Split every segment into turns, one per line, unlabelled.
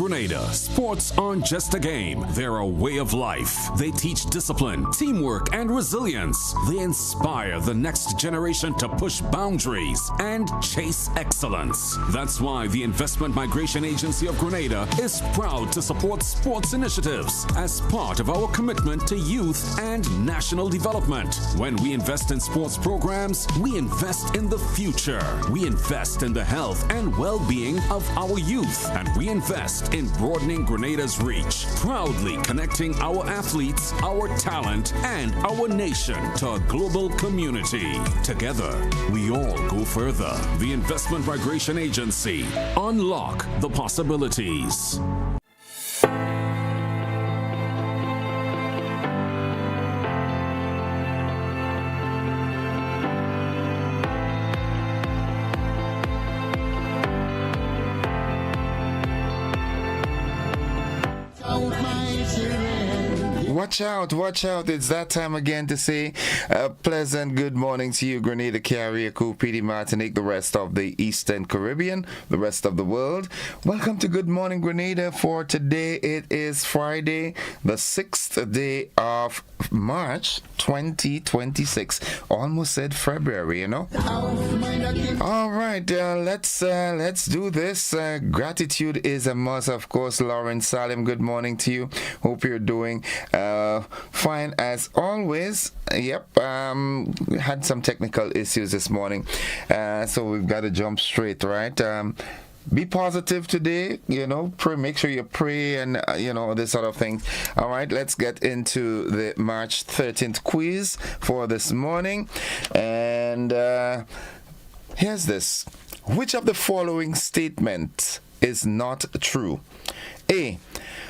Grenada, sports aren't just a game, they're a way of life. They teach discipline, teamwork, and resilience. They inspire the next generation to push boundaries and chase excellence. That's why the Investment Migration Agency of Grenada is proud to support sports initiatives as part of our commitment to youth and national development. When we invest in sports programs, we invest in the future. We invest in the health and well-being of our youth, and we invest in broadening Grenada's reach, proudly connecting our athletes, our talent, and our nation to a global community. Together, we all go further. The Investment Migration Agency. Unlock the possibilities.
Watch out. It's that time again to say a pleasant good morning to you, Grenada, Carriacou, PD, Martinique, the rest of the Eastern Caribbean, the rest of the world. Welcome to Good Morning Grenada for today. It is Friday, the 6th day of March 2026. Almost said February, you know. All right, let's do this. Gratitude is a must, of course. Lauren Salim, good morning to you. Hope you're doing fine as always. Had some technical issues this morning, so we've got to jump straight, right? Be positive today, pray, make sure you pray and, this sort of thing. All right, let's get into the March 13th quiz for this morning. And here's this. Which of the following statements is not true? A.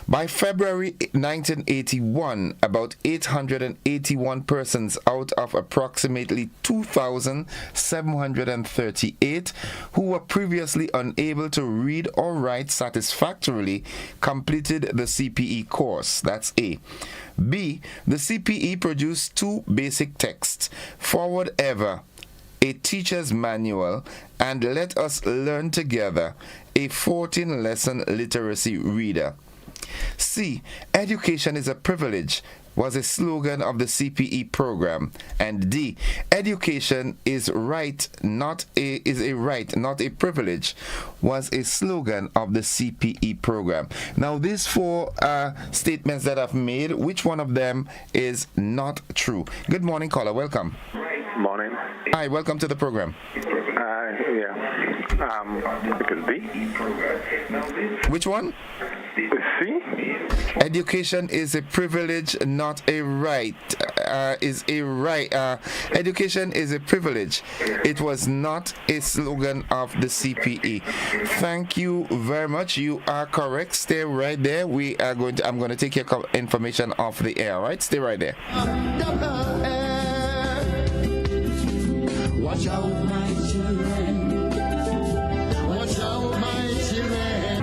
By February 1981, about 881 persons out of approximately 2,738 who were previously unable to read or write satisfactorily completed the CPE course. That's A. B. The CPE produced two basic texts, Forward Ever, a teacher's manual, and Let Us Learn Together, a 14-lesson literacy reader. C. Education is a privilege was a slogan of the CPE program. And D. Education is a right, not a privilege was a slogan of the CPE program. Now, these four statements that I've made, which one of them is not true? Good morning, caller. Welcome.
Morning.
Hi, welcome to the program.
It could be.
Which one?
C.
Education is a privilege, not a right. Education is a privilege. It was not a slogan of the CPE. Thank you very much. You are correct. Stay right there. I'm going to take your information off the air. All right? Stay right there. Watch out, my children. Watch out, my children.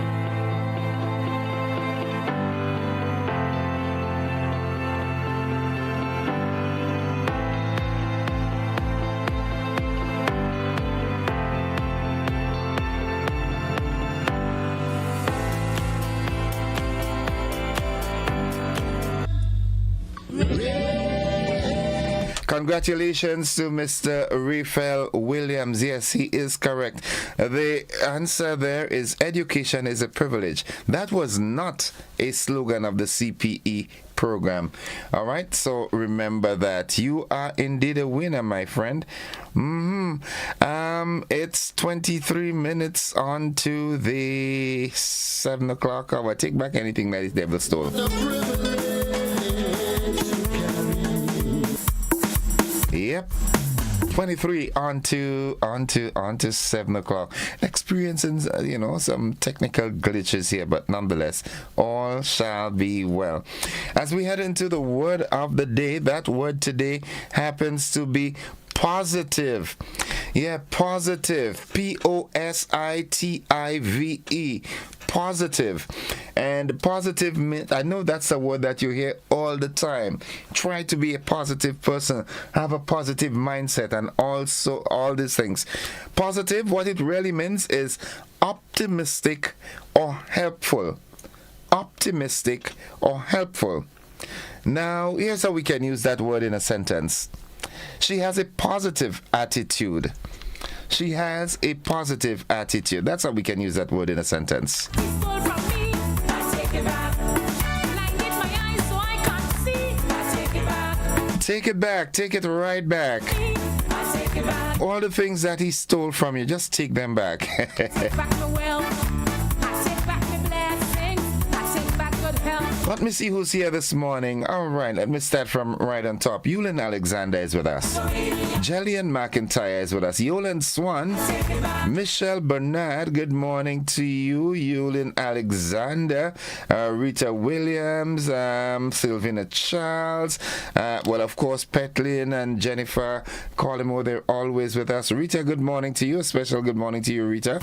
Congratulations to Mr. Raphael Williams. Yes, he is correct. The answer there is education is a privilege. That was not a slogan of the CPE program. All right, so remember that. You are indeed a winner, my friend. It's 23 minutes on to the 7 o'clock hour. Take back anything that is devil stole. Yep. 23 on to 7 o'clock. Experiencing, some technical glitches here, but nonetheless, all shall be well. As we head into the word of the day, that word today happens to be positive. Yeah, positive. Positive. Positive. And positive means, I know that's a word that you hear all the time. Try to be a positive person, have a positive mindset, and also all these things. Positive, what it really means is optimistic or helpful. optimistic, or helpful. Now, here's how we can use that word in a sentence. She has a positive attitude. She has a positive attitude. That's how we can use that word in a sentence. Take it back. Take it right back. All the things that he stole from you, just take them back. Let me see who's here this morning. All right, let me start from right on top. Yulin Alexander is with us. Jillian McIntyre is with us. Yoland Swan. Michelle Bernard, good morning to you. Yulin Alexander. Rita Williams. Sylvina Charles. Well, of course, Petlin and Jennifer Collimo, they're always with us. Rita, good morning to you. A special good morning to you, Rita.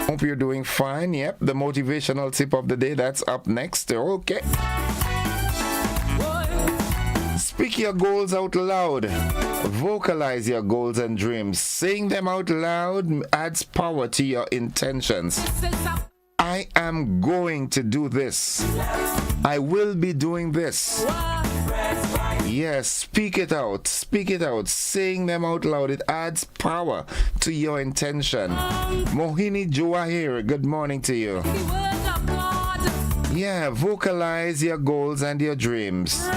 Hope you're doing fine. Yep, the motivational tip of the day, that's up next. Okay. Speak your goals out loud. Vocalize your goals and dreams. Saying them out loud adds power to your intentions. I am going to do this. I will be doing this. Yes, speak it out. Speak it out. Saying them out loud, it adds power to your intention. Mohini Juahir, good morning to you. Yeah, vocalize your goals and your dreams.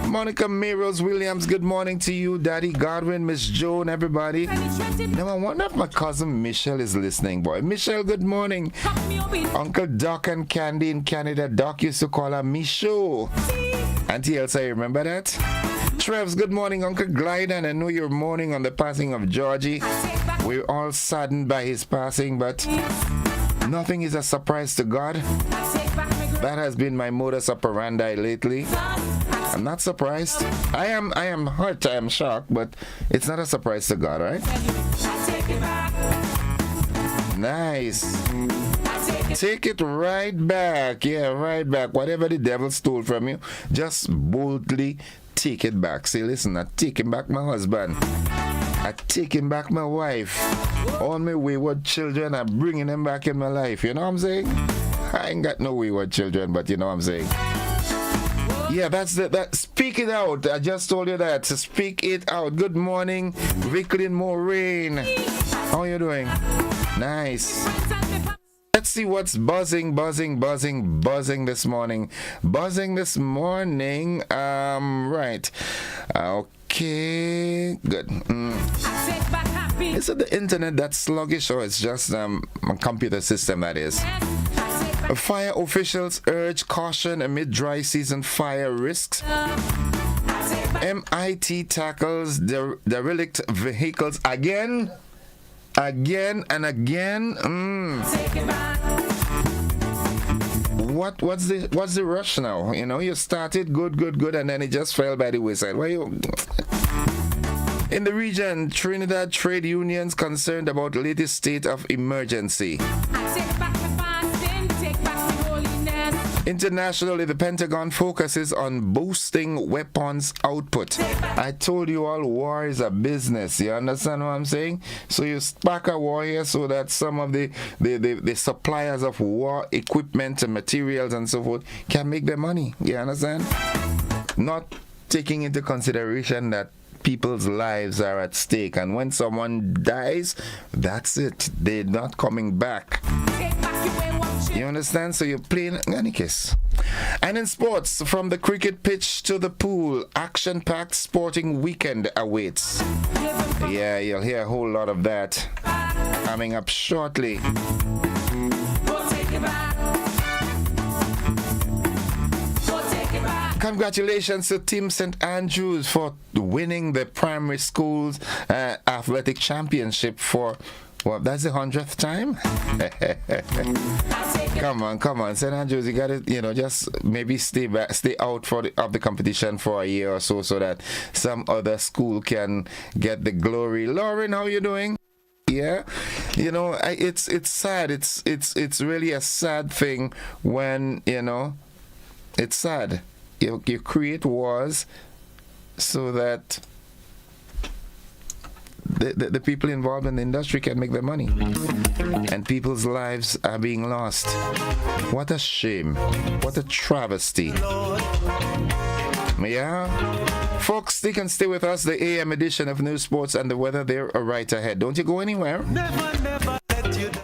Monica Meros Williams, good morning to you. Daddy Godwin, Miss Joan, everybody. Now I wonder if my cousin Michelle is listening, boy. Michelle, good morning. Uncle Doc and Candy in Canada. Doc used to call her Micho. Auntie Elsa, you remember that? Trevs, good morning. Uncle Glyden, I know you're mourning on the passing of Georgie. We're all saddened by his passing, but nothing is a surprise to God. That has been my modus operandi lately. I'm not surprised. I am hurt, I am shocked, but it's not a surprise to God, right? Nice. Take it right back. Yeah, right back. Whatever the devil stole from you, just boldly take it back. Say, listen, I'm taking back my husband. I'm taking back my wife. All my wayward children, I'm bringing them back in my life. You know what I'm saying? I ain't got no wayward children, but you know what I'm saying. Yeah, that. Speak it out. I just told you that. So speak it out. Good morning, Vicklin Moraine. How are you doing? Nice. Let's see what's buzzing this morning. Right. Okay. Good. Is it the internet that's sluggish, or it's just a computer system that is? Fire officials urge caution amid dry season fire risks. MIT tackles derelict vehicles again and again. What's the rush now? You know, you started good, and then it just fell by the wayside. Why you? In the region, Trinidad trade unions concerned about the latest state of emergency. Internationally, the Pentagon focuses on boosting weapons output. I told you all, war is a business. You understand what I'm saying? So you spark a war here so that some of the suppliers of war equipment and materials and so forth can make their money. You understand? Not taking into consideration that people's lives are at stake, and when someone dies, that's it. They're not coming back. You understand? So you're playing in any case. And in sports, from the cricket pitch to the pool, action-packed sporting weekend awaits. Yeah, you'll hear a whole lot of that coming up shortly. Congratulations to Team St. Andrews for winning the primary schools athletic championship for, well, that's the 100th time? Come on, St. Andrews, you gotta, just maybe stay out of the competition for a year or so that some other school can get the glory. Lauren, how you doing? Yeah, it's sad. It's really a sad thing when, it's sad. You create wars so that the people involved in the industry can make their money. And people's lives are being lost. What a shame. What a travesty. Yeah. Folks, they can stay with us. The AM edition of News, Sports, and the Weather, they're right ahead. Don't you go anywhere.
Never let you down.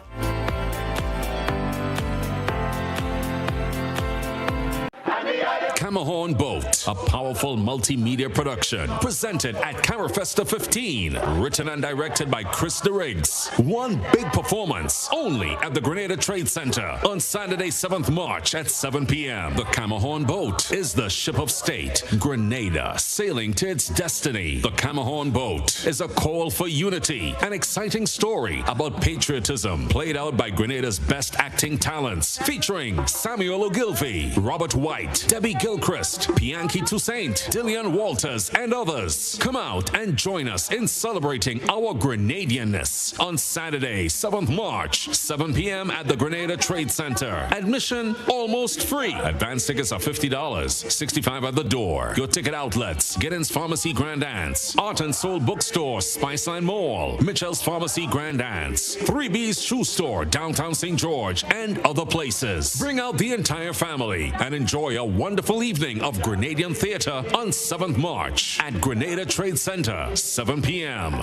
Camahorn Boat, a powerful multimedia production, presented at Carafesta 15, written and directed by Chris DeRiggs. One big performance, only at the Grenada Trade Center on Saturday, 7th March at 7 p.m. The Camahorn Boat is the ship of state, Grenada, sailing to its destiny. The Camahorn Boat is a call for unity, an exciting story about patriotism, played out by Grenada's best acting talents, featuring Samuel Ogilvie, Robert White, Debbie Gilchrist, Pianki Toussaint, Dillian Walters, and others. Come out and join us in celebrating our Grenadianness on Saturday, 7th March, 7 p.m. at the Grenada Trade Center. Admission almost free. Advance tickets are $50, $65 at the door. Your ticket outlets: Giddens Pharmacy Grand Anse, Art and Soul Bookstore, Spiceline Mall, Mitchell's Pharmacy Grand Anse, 3B's Shoe Store, downtown St. George, and other places. Bring out the entire family and enjoy a wonderful evening of Grenadian theater on 7th March at Grenada Trade Center, 7 p.m.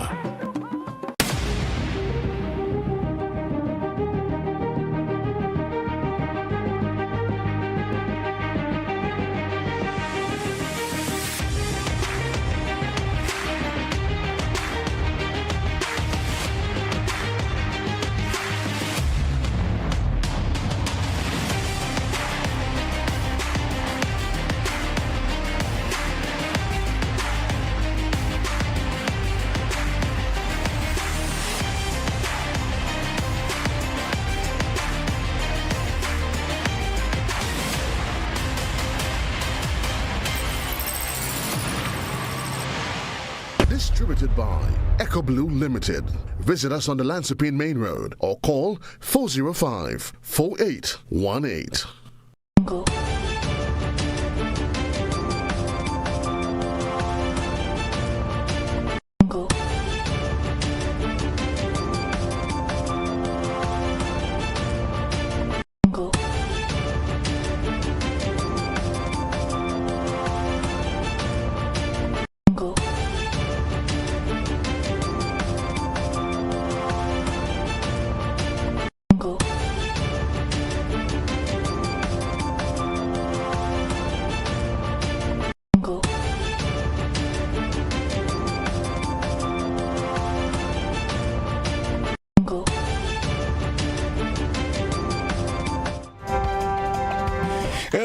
Distributed by Echo Blue Limited. Visit us on the Lansopine Main Road or call 405-4818.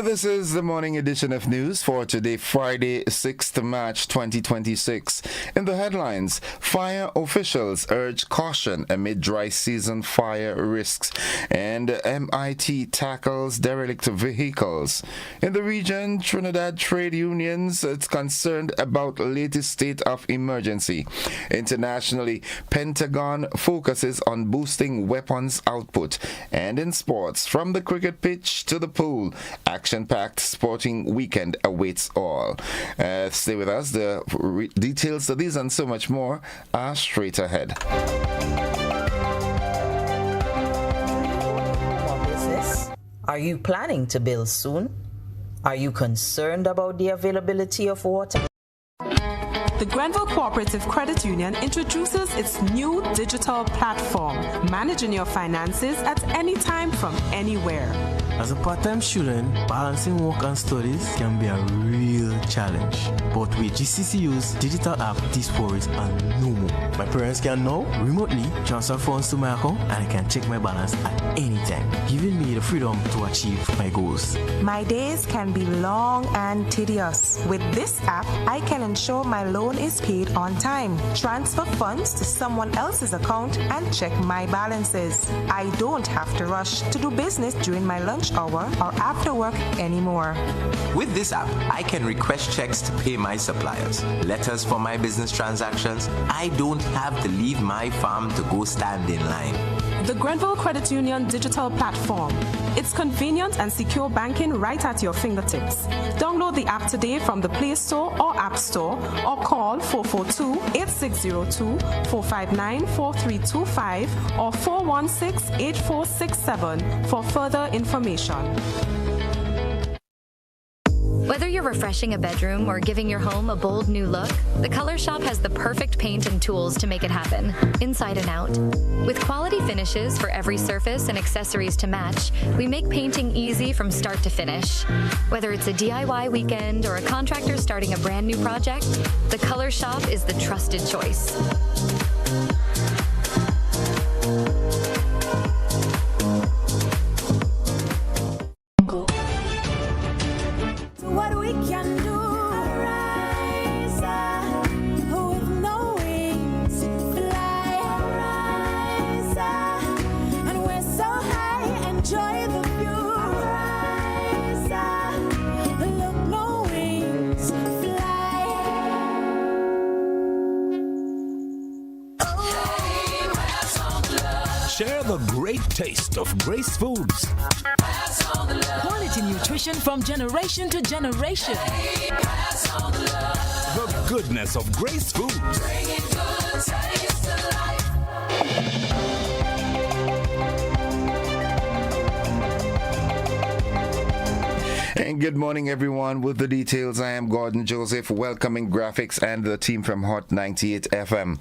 This is the morning edition of news for today, Friday, 6th March 2026. In the headlines, fire officials urge caution amid dry season fire risks, and MIT tackles derelict vehicles. In the region, Trinidad trade unions is concerned about latest state of emergency. Internationally, Pentagon focuses on boosting weapons output. And in sports, from the cricket pitch to the pool, action-packed sporting weekend awaits all. Stay with us. The details of these and so much more are straight ahead.
What business? Are you planning to build soon? Are you concerned about the availability of water?
The Grenville Cooperative Credit Union introduces its new digital platform, managing your finances at any time from anywhere.
As a part-time student, balancing work and studies can be a real challenge. But with GCCU's digital app, these worries are no more. My parents can now remotely transfer funds to my account and I can check my balance at any time, giving me the freedom to achieve my goals.
My days can be long and tedious. With this app, I can ensure my loan is paid on time, transfer funds to someone else's account, and check my balances. I don't have to rush to do business during my lunch hour or after work anymore.
With this app, I can request checks to pay my suppliers, letters for my business transactions. I don't have to leave my farm to go stand in line.
The Grenville Credit Union digital platform. It's convenient and secure banking right at your fingertips. Download the app today from the Play Store or App Store or call 442-8602, 459-4325 or 416-8467 for further information.
Whether you're refreshing a bedroom or giving your home a bold new look, the Color Shop has the perfect paint and tools to make it happen, inside and out. With quality finishes for every surface and accessories to match, we make painting easy from start to finish. Whether it's a DIY weekend or a contractor starting a brand new project, the Color Shop is the trusted choice.
What we can do, arise, with no wings, fly, arise, and we're so high, enjoy the view, arise, look, no wings, fly.
Share the great taste of Grace Foods.
Quality nutrition from generation to generation.
The goodness of Grace Foods.
And good morning, everyone. With the details, I am Gordon Joseph, welcoming graphics and the team from Hot 98 FM.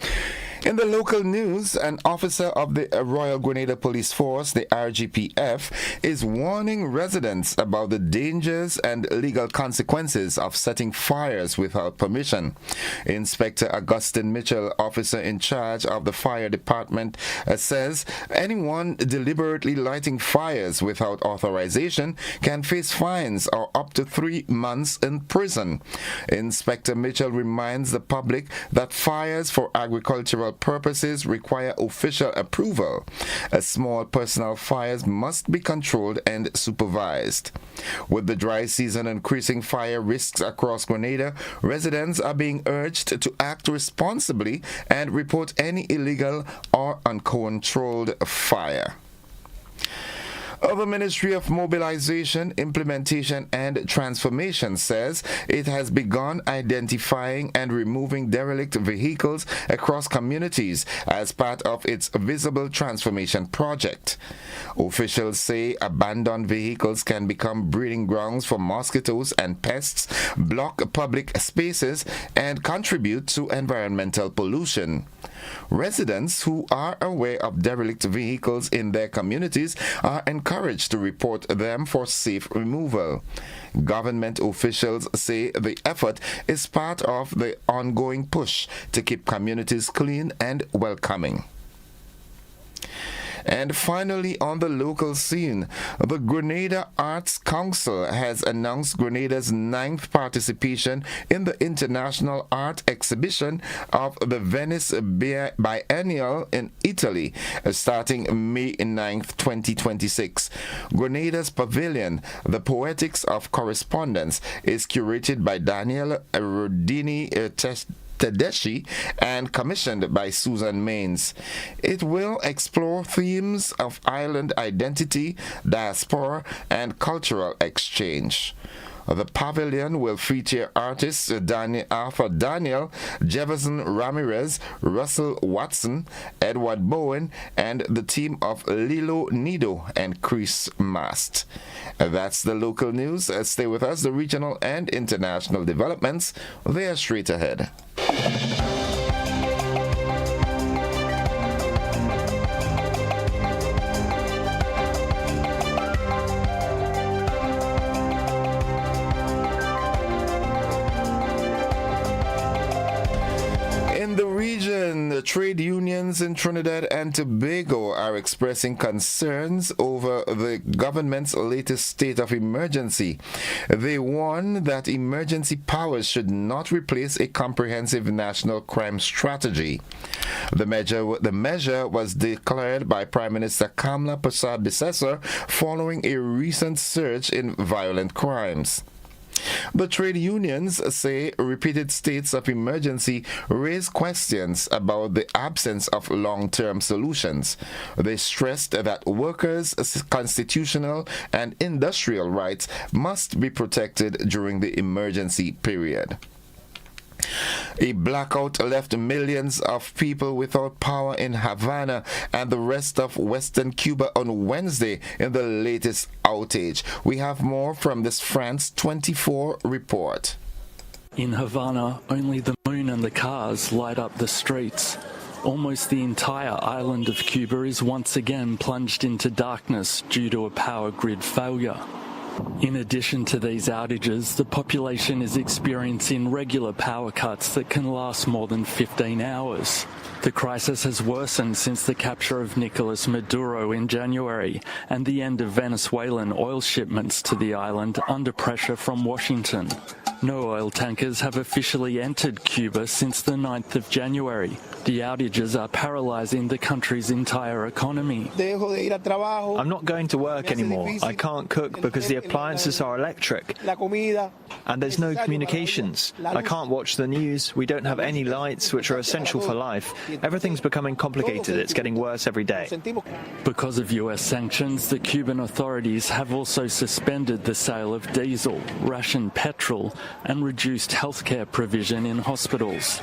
In the local news, an officer of the Royal Grenada Police Force, the RGPF, is warning residents about the dangers and legal consequences of setting fires without permission. Inspector Augustine Mitchell, officer in charge of the fire department, says anyone deliberately lighting fires without authorization can face fines or up to 3 months in prison. Inspector Mitchell reminds the public that fires for agricultural purposes require official approval. Small personal fires must be controlled and supervised. With the dry season increasing fire risks across Grenada, residents are being urged to act responsibly and report any illegal or uncontrolled fire. The Ministry of Mobilization, Implementation and Transformation says it has begun identifying and removing derelict vehicles across communities as part of its Visible Transformation project. Officials say abandoned vehicles can become breeding grounds for mosquitoes and pests, block public spaces, and contribute to environmental pollution. Residents who are aware of derelict vehicles in their communities are encouraged to report them for safe removal. Government officials say the effort is part of the ongoing push to keep communities clean and welcoming. And finally, on the local scene, the Grenada Arts Council has announced Grenada's 9th participation in the International Art Exhibition of the Venice Biennial in Italy, starting May 9th, 2026. Grenada's pavilion, The Poetics of Correspondence, is curated by Daniel Rodini Tedeschi and commissioned by Susan Maines. It will explore themes of island identity, diaspora, and cultural exchange. The pavilion will feature artists Arthur Daniel, Jefferson Ramirez, Russell Watson, Edward Bowen, and the team of Lilo Nido and Chris Mast. That's the local news. Stay with us. The regional and international developments, they are straight ahead. In the region, trade unions in Trinidad and Tobago are expressing concerns over the government's latest state of emergency. They warn that emergency powers should not replace a comprehensive national crime strategy. The measure was declared by Prime Minister Kamla Persad Bissessar following a recent surge in violent crimes. The trade unions say repeated states of emergency raise questions about the absence of long-term solutions. They stressed that workers' constitutional and industrial rights must be protected during the emergency period. A blackout left millions of people without power in Havana and the rest of Western Cuba on Wednesday in the latest outage. We have more from this France 24 report.
In Havana, only the moon and the cars light up the streets. Almost the entire island of Cuba is once again plunged into darkness due to a power grid failure. In addition to these outages, the population is experiencing regular power cuts that can last more than 15 hours. The crisis has worsened since the capture of Nicolas Maduro in January and the end of Venezuelan oil shipments to the island under pressure from Washington. No oil tankers have officially entered Cuba since the 9th of January. The outages are paralysing the country's entire economy.
I'm not going to work anymore. I can't cook because the appliances are electric. And there's no communications. I can't watch the news. We don't have any lights, which are essential for life. Everything's becoming complicated. It's getting worse every day.
Because of US sanctions, the Cuban authorities have also suspended the sale of diesel, rationed petrol, and reduced healthcare provision in hospitals.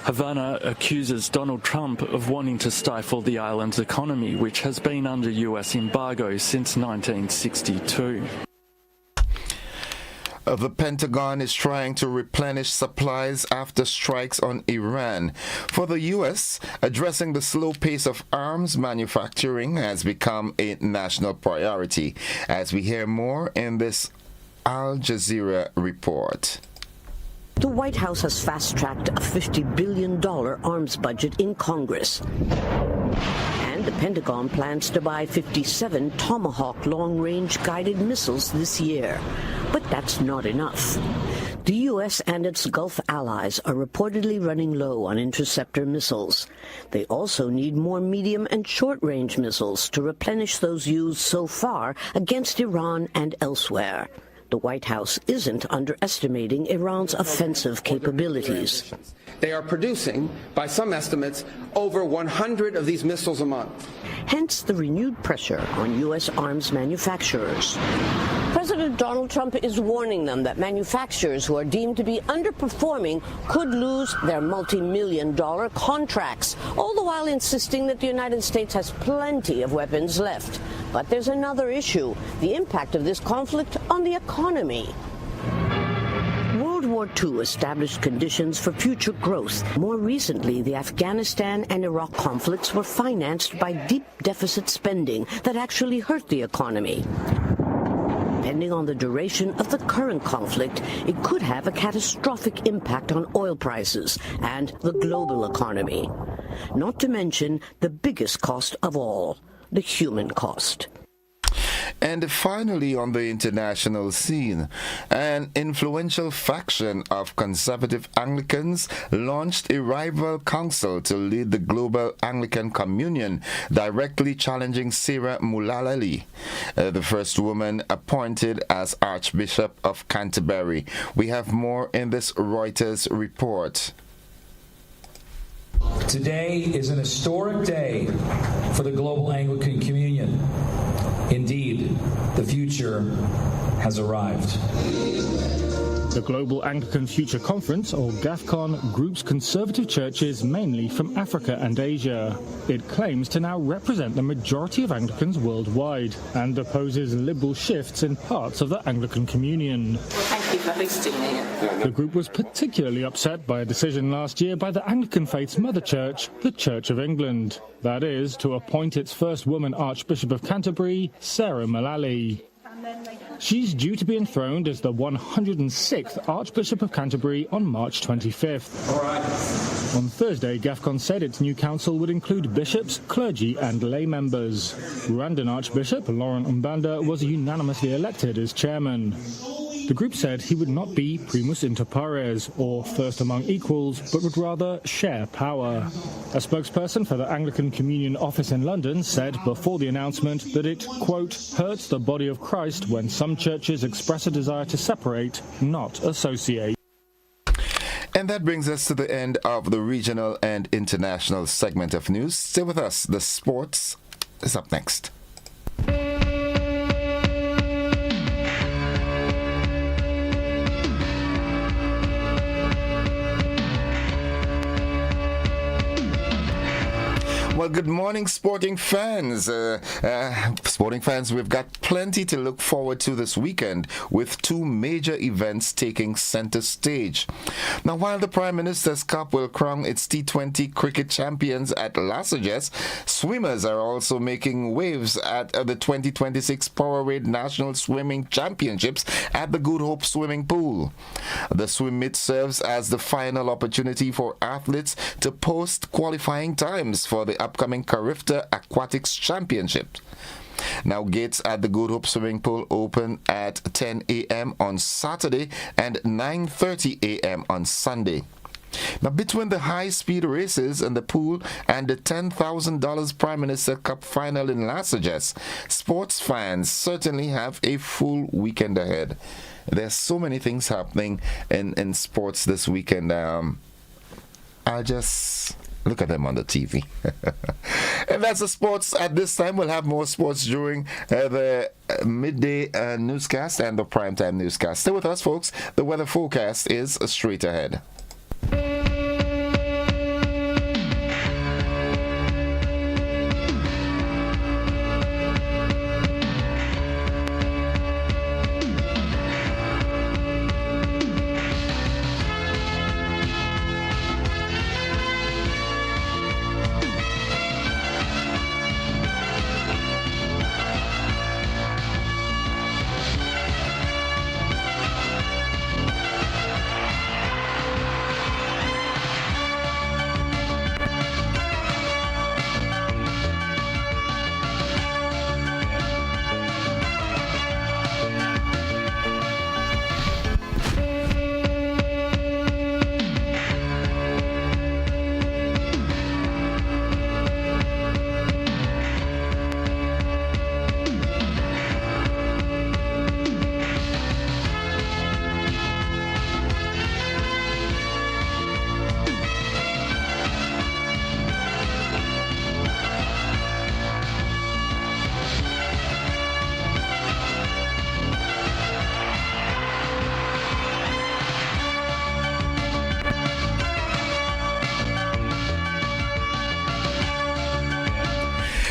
Havana accuses Donald Trump of wanting to stifle the island's economy, which has been under US embargo since 1962.
The Pentagon is trying to replenish supplies after strikes on Iran. For the U.S., addressing the slow pace of arms manufacturing has become a national priority. As we hear more in this Al Jazeera report.
The White House has fast-tracked a $50 billion arms budget in Congress. And the Pentagon plans to buy 57 Tomahawk long-range guided missiles this year. But that's not enough. The U.S. and its Gulf allies are reportedly running low on interceptor missiles. They also need more medium and short-range missiles to replenish those used so far against Iran and elsewhere. The White House isn't underestimating Iran's offensive capabilities.
They are producing, by some estimates, over 100 of these missiles a month.
Hence the renewed pressure on U.S. arms manufacturers. President Donald Trump is warning them that manufacturers who are deemed to be underperforming could lose their multi-million-dollar contracts, all the while insisting that the United States has plenty of weapons left. But there's another issue, the impact of this conflict on the economy. World War II established conditions for future growth. More recently, the Afghanistan and Iraq conflicts were financed by deep deficit spending that actually hurt the economy. Depending on the duration of the current conflict, it could have a catastrophic impact on oil prices and the global economy. Not to mention the biggest cost of all, the human cost.
And finally, on the international scene, an influential faction of conservative Anglicans launched a rival council to lead the global Anglican Communion, directly challenging Sarah Mulalali, the first woman appointed as Archbishop of Canterbury. We have more in this Reuters report.
Today is an historic day for the global Anglican Communion. Indeed, the future has arrived.
The Global Anglican Future Conference, or GAFCON, groups conservative churches mainly from Africa and Asia. It claims to now represent the majority of Anglicans worldwide and opposes liberal shifts in parts of the Anglican Communion.
Thank you for hosting me.
The group was particularly upset by a decision last year by the Anglican faith's mother church, the Church of England. That is, to appoint its first woman Archbishop of Canterbury, Sarah Mulalli. She's due to be enthroned as the 106th Archbishop of Canterbury on March 25th. On Thursday, GAFCON said its new council would include bishops, clergy and lay members. Rwandan Archbishop Laurent Mbanda was unanimously elected as chairman. The group said he would not be primus inter pares, or first among equals, but would rather share power. A spokesperson for the Anglican Communion office in London said before the announcement that it, quote, hurts the body of Christ when some churches express a desire to separate, not associate.
And that brings us to the end of the regional and international segment of news. Stay with us. The sports is up next. Well, good morning, sporting fans. We've got plenty to look forward to this weekend with two major events taking center stage. Now, while the Prime Minister's Cup will crown its T20 cricket champions at Lasages, swimmers are also making waves at the 2026 Powerade National Swimming Championships at the Good Hope Swimming Pool. The swim meet serves as the final opportunity for athletes to post qualifying times for the upcoming Carifta Aquatics Championship. Now, gates at the Good Hope Swimming Pool open at 10 a.m. on Saturday and 9:30 a.m. on Sunday. Now, between the high-speed races in the pool and the $10,000 Prime Minister Cup final in Lasages, sports fans certainly have a full weekend ahead. There's so many things happening in sports this weekend. I just look at them on the TV. And that's the sports at this time. We'll have more sports during the midday newscast and the primetime newscast. Stay with us, folks. The weather forecast is straight ahead.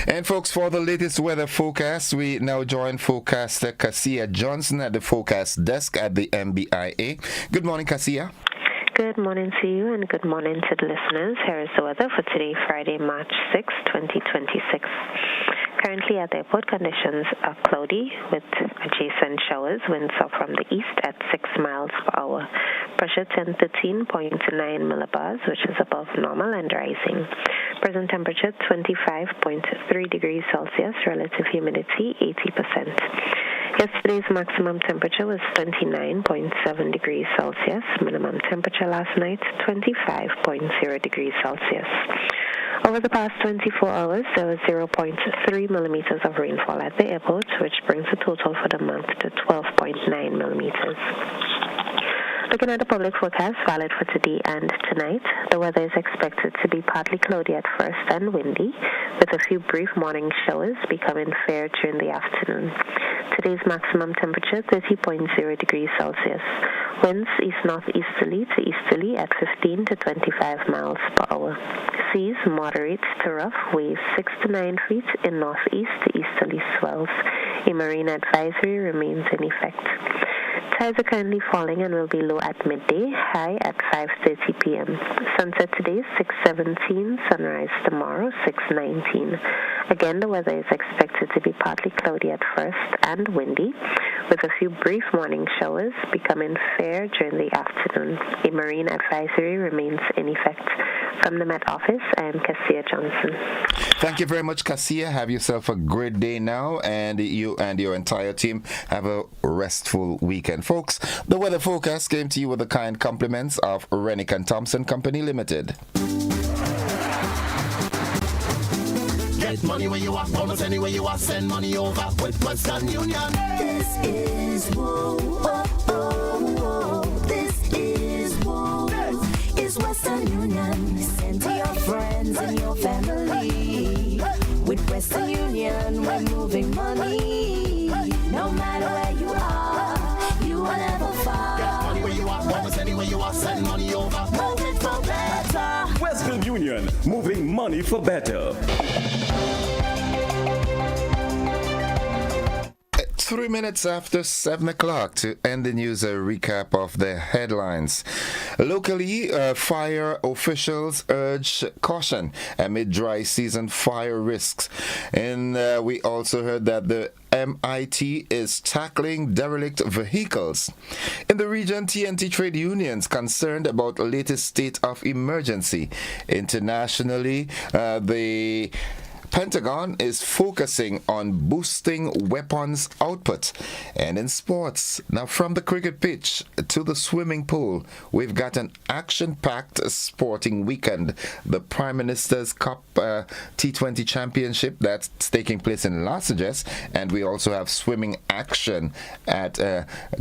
And folks, for the latest weather forecast, we now join forecaster Cassia Johnson at the forecast desk at the MBIA. Good morning, Cassia.
Good morning to you and good morning to the listeners. Here is the weather for today, Friday, March 6, 2026. Currently at the airport, conditions are cloudy with adjacent showers. Winds are from the east at 6 miles per hour. Pressure 1013.9 millibars, which is above normal and rising. Present temperature 25.3 degrees Celsius. Relative humidity 80%. Yesterday's maximum temperature was 29.7 degrees Celsius. Minimum temperature last night 25.0 degrees Celsius. Over the past 24 hours, there was 0.3 millimeters of rainfall at the airport, which brings the total for the month to 12.9 millimeters. Looking at the public forecast valid for today and tonight, the weather is expected to be partly cloudy at first and windy, with a few brief morning showers becoming fair during the afternoon. Today's maximum temperature 30.0 degrees Celsius. Winds east-northeasterly to easterly at 15 to 25 miles per hour. Seas moderate to rough, waves 6 to 9 feet in northeast to easterly swells. A marine advisory remains in effect. Tides are currently falling and will be low at midday, high at 5:30 p.m. Sunset today 6:17, sunrise tomorrow 6:19. Again, the weather is expected to be partly cloudy at first and windy, with a few brief morning showers becoming fair during the afternoon. A marine advisory remains in effect. From the Met Office, I am Cassia Johnson.
Thank you very much, Cassia. Have yourself a great day now, and you and your entire team have a restful weekend. Folks, the weather forecast came to you with the kind compliments of Rennick and Thompson Company Limited.
Get money where you are, almost anywhere you are, send money over with Western Union. This is whoa, whoa, whoa, whoa. This is whoa. Is Western Union. Send to your friends and your family. With Western Union, we're moving money. No matter where you are, you will never fall. Get money where you are, almost anywhere you are, send money over. Move it for better.
Western Union, moving money for better.
3 minutes after 7 o'clock to end the news, a recap of the headlines. Locally, fire officials urge caution amid dry season fire risks. And we also heard that the MIT is tackling derelict vehicles. In the region, TNT trade unions concerned about the latest state of emergency. Internationally, the Pentagon is focusing on boosting weapons output. And in sports, now from the cricket pitch to the swimming pool, we've got an action-packed sporting weekend. The Prime Minister's Cup T20 Championship that's taking place in Las Vegas, and we also have swimming action at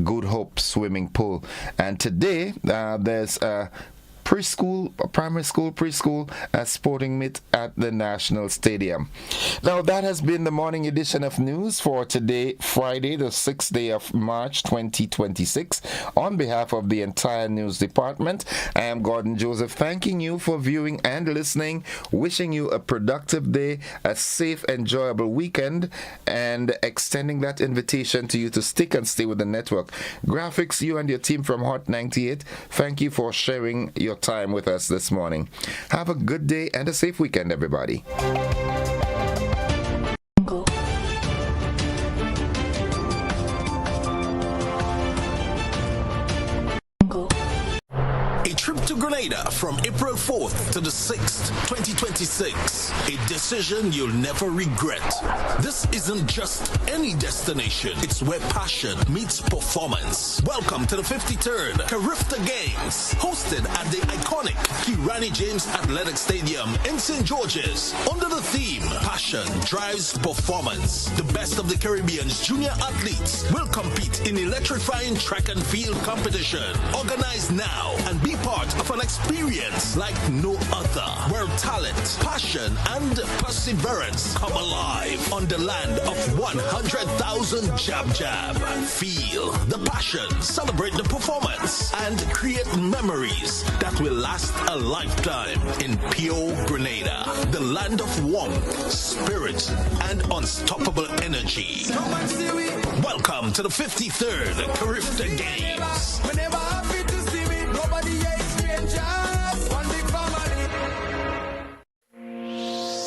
Good Hope Swimming Pool. And today, there's primary school, preschool sporting meet at the National Stadium. Now, that has been the morning edition of news for today, Friday, the 6th day of March, 2026. On behalf of the entire news department, I am Gordon Joseph, thanking you for viewing and listening, wishing you a productive day, a safe, enjoyable weekend, and extending that invitation to you to stick and stay with the network. Graphics, you and your team from Hot 98, thank you for sharing your time with us this morning. Have a good day and a safe weekend, everybody.
A trip to Grenada from April 4th to the 6th, 2026. A decision you'll never regret. This isn't just any destination. It's where passion meets performance. Welcome to the 53rd Carifta Games, hosted at the iconic Kirani James Athletic Stadium in St. George's, under the theme, Passion Drives Performance. The best of the Caribbean's junior athletes will compete in electrifying track and field competition. Organize now and be part of an experience like no other, where talent, passion, and perseverance come alive on the land of 100,000 Jab Jab. Feel the passion, celebrate the performance, and create memories that will last a lifetime in pure Grenada, the land of warmth, spirit, and unstoppable energy. Welcome to the 53rd Carifta Games.
Whenever happy to see me, nobody ain't strangers. One big family.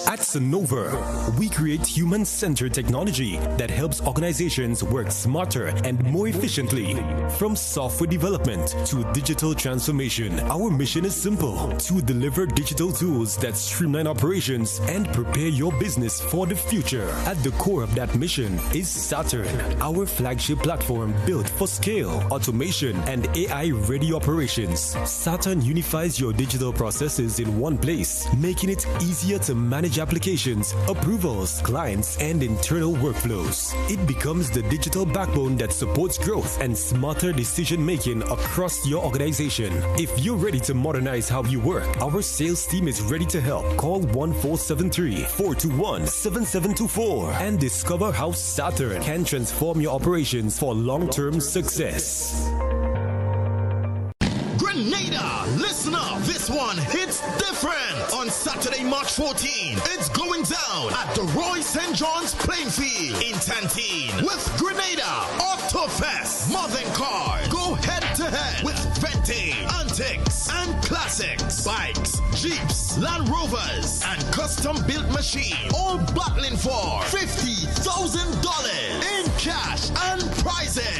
At Sonova, we create human-centered technology that helps organizations work smarter and more efficiently. From software development to digital transformation, our mission is simple: to deliver digital tools that streamline operations and prepare your business for the future. At the core of that mission is Saturn, our flagship platform built for scale, automation, and AI-ready operations. Saturn unifies your digital processes in one place, making it easier to manage applications, approvals, clients, and internal workflows. It becomes the digital backbone that supports growth and smarter decision-making across your organization. If you're ready to modernize how you work, our sales team is ready to help. Call 1473-421-7724 and discover how Saturn can transform your operations for long-term success.
Grenada, listen up. This one hits different. On Saturday, March 14, it's going down at the Roy St. John's playing field in Tantine with Grenada Autofest. More than cars, go head to head with Vente, Antics, and Classics, bikes, Jeeps, Land Rovers, and custom-built machines, all battling for $50,000 in cash and prizes.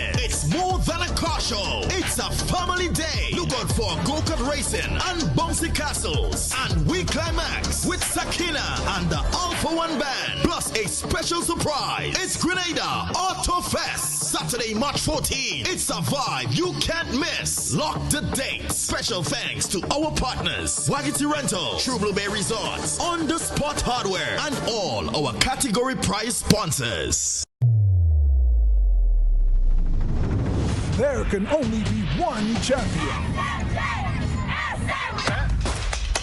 for go-kart racing and bouncy castles. And we climax with Sakina and the Alpha One Band, plus a special surprise. It's Grenada Auto Fest, Saturday, March 14. It's a vibe you can't miss. Lock the date. Special thanks to our partners, Wagity Rental, True Blueberry Resorts, On The Spot Hardware, and all our category prize sponsors.
There can only be one champion.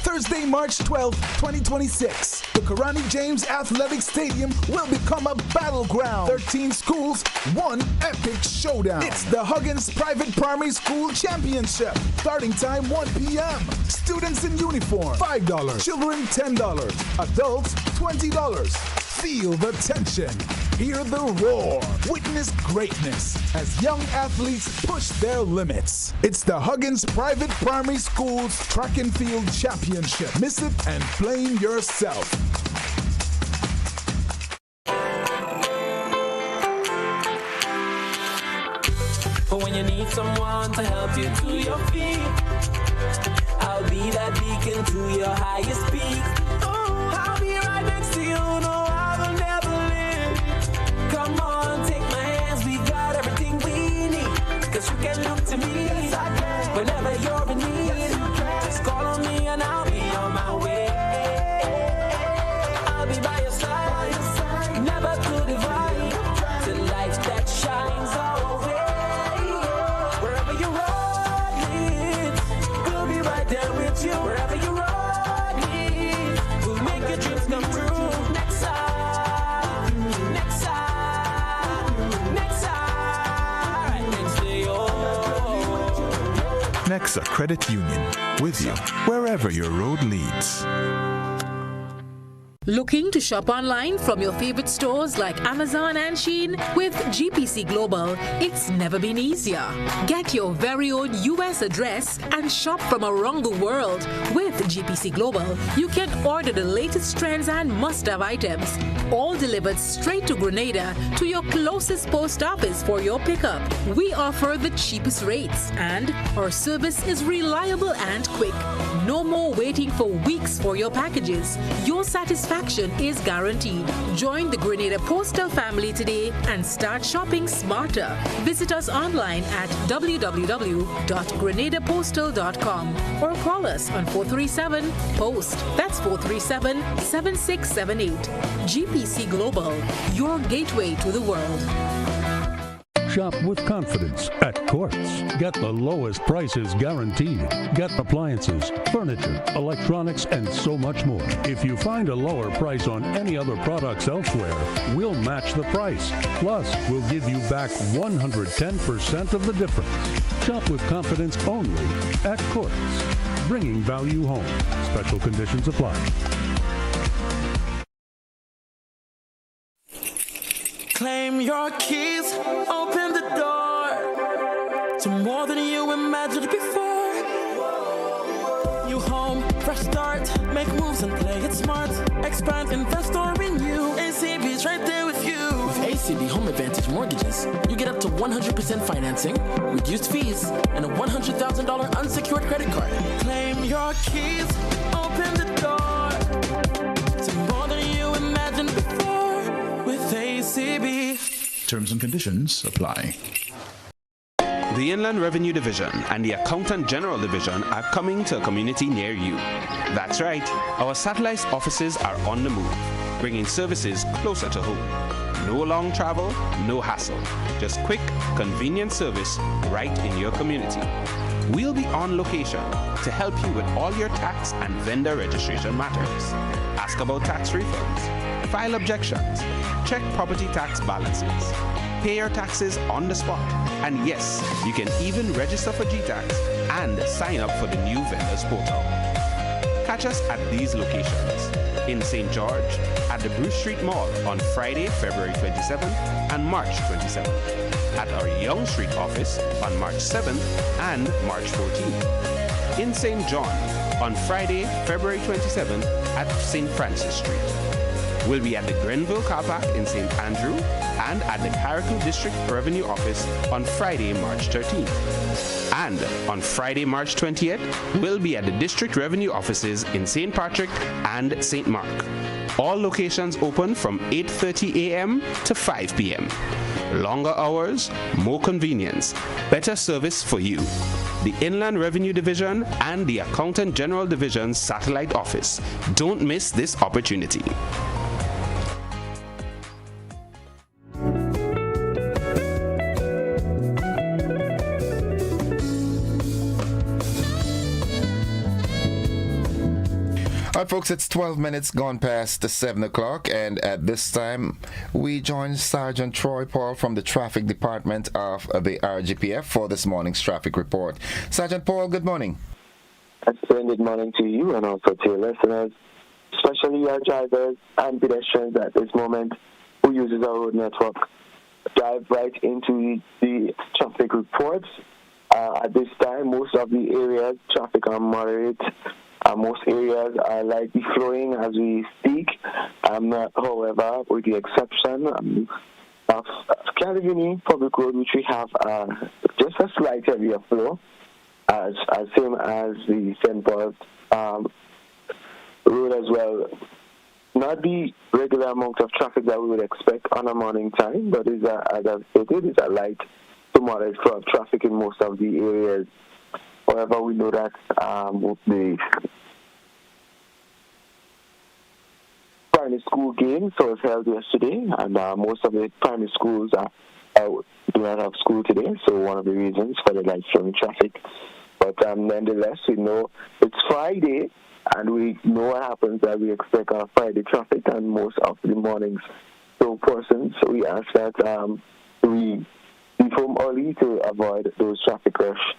Thursday, March 12th, 2026, the Karani James Athletic Stadium will become a battleground. 13 schools, one epic showdown. It's the Huggins Private Primary School Championship. Starting time 1 p.m. Students in uniform, $5. Children, $10. Adults, $20. Feel the tension. Hear the roar. Witness greatness as young athletes push their limits. It's the Huggins Private Primary School's Track and Field Championship. Miss it and blame yourself.
But when you need someone to help you to your feet, I'll be that beacon to your highest peak. Oh, I'll be right next to you. No, I will never leave. Come on, take my hands. We got everything we need. 'Cause you can look to me whenever you're in need. Just call on me and I'll be on my way. I'll be by your side, never to divide. The light that shines our way. Wherever you road leads, we'll be right there with you. Wherever you road leads, we'll make your dreams come true. Next time, next time, next time, right next to you.
Nexa Credit Union, with you wherever your road leads.
Looking to shop online from your favorite stores like Amazon and Shein? With GPC Global, it's never been easier. Get your very own US address and shop from around the world. With GPC Global, you can order the latest trends and must-have items, all delivered straight to Grenada to your closest post office for your pickup. We offer the cheapest rates, and our service is reliable and quick. No more waiting for weeks for your packages. Your satisfaction is guaranteed. Join the Grenada Postal family today and start shopping smarter. Visit us online at www.grenadapostal.com or call us on 437-POST. That's 437-7678. GPC Global, your gateway to the world.
Shop with confidence at Quartz. Get the lowest prices guaranteed. Get appliances, furniture, electronics, and so much more. If you find a lower price on any other products elsewhere, we'll match the price. Plus, we'll give you back 110% of the difference. Shop with confidence only at Quartz. Bringing value home. Special conditions apply.
Claim your keys, open the door to more than you imagined before. New home, fresh start, make moves and play it smart. Expand, invest or renew. ACB's right there with you. With ACB Home Advantage Mortgages, you get up to 100% financing, reduced fees, and a $100,000 unsecured credit card. Claim your keys, open the door to more than you imagined before. With ACB.
Terms and conditions apply.
The Inland Revenue Division and the Accountant General Division are coming to a community near you. That's right, our satellite offices are on the move, bringing services closer to home. No long travel, no hassle. Just quick, convenient service right in your community. We'll be on location to help you with all your tax and vendor registration matters. Ask about tax refunds, file objections, check property tax balances, pay your taxes on the spot, and yes, you can even register for GTAX and sign up for the new vendors portal. Catch us at these locations: in St. George, at the Bruce Street Mall on Friday, February 27th and March 27th, at our Young Street office on March 7th and March 14th, in St. John on Friday, February 27th at St. Francis Street, will be at the Grenville Car Park in St. Andrew and at the Carriacou District Revenue Office on Friday, March 13th. And on Friday, March 20th, will be at the District Revenue Offices in St. Patrick and St. Mark. All locations open from 8:30 a.m. to 5 p.m. Longer hours, more convenience, better service for you. The Inland Revenue Division and the Accountant General Division's Satellite Office. Don't miss this opportunity.
All right, folks, it's 12 minutes gone past the 7 o'clock, and at this time, we join Sergeant Troy Paul from the Traffic Department of the RGPF for this morning's traffic report. Sergeant Paul, good morning.
A splendid morning to you and also to your listeners, especially our drivers and pedestrians at this moment who uses our road network. Dive right into the traffic reports. At this time, most of the areas, traffic are moderate. Most areas are lightly flowing as we speak. However, with the exception of Caligini Public Road, which we have just a slight heavier flow, as same as the St. Paul's Road as well. Not the regular amount of traffic that we would expect on a morning time, but as I've stated, it's a light to moderate flow of traffic in most of the areas. However, we know that the primary school game was held yesterday, and most of the primary schools do not have school today, so one of the reasons for the light flowing traffic. But nonetheless, we know it's Friday, and we know what happens that we expect our Friday traffic and most of the mornings. So persons, we ask that we leave home early to avoid those traffic rush.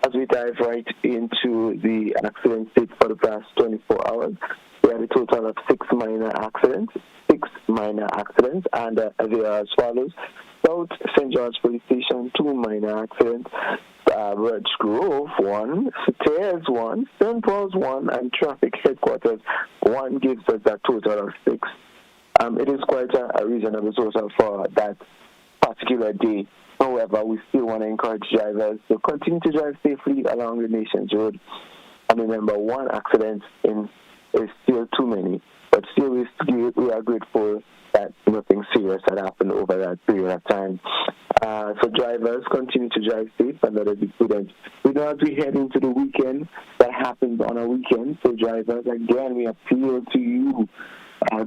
As we dive right into the accident state for the past 24 hours, we had a total of 6 minor accidents, and they are as follows. South St. George Police Station, 2 minor accidents, Birch Grove, 1, Stairs, 1, St. Paul's, 1, and Traffic Headquarters, 1 gives us a total of 6. It is quite a reasonable total for that particular day. However, we still want to encourage drivers to continue to drive safely along the nation's road. And remember, 1 accident is still too many. But still, we are grateful that nothing serious had happened over that period of time. So drivers continue to drive safe and let us be prudent. We know as we head into the weekend, that happens on a weekend. So drivers, again, we appeal to you.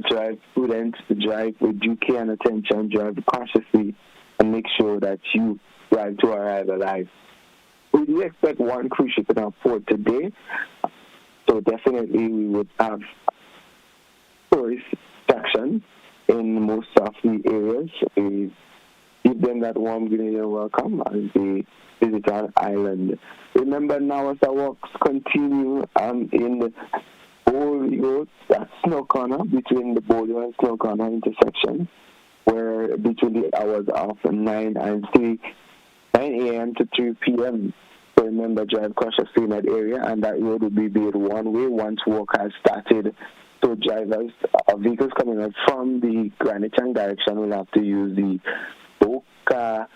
Drive prudent, drive with due care and attention, drive cautiously, and make sure that you drive to arrive alive. We do expect 1 cruise ship in our port today, so definitely we would have tourist section in most of the areas. We give them that warm Grenadian welcome as they visit our island. Remember now as our walks continue in the Bowley Road, that's Snow Corner, between the Bowley and Snow Corner intersection, where between the hours of 9 a.m. to 3 p.m. So remember, drive cautiously in that area, and that road will be made one way once work has started. So drivers, vehicles coming out from the Granite direction will have to use the Boca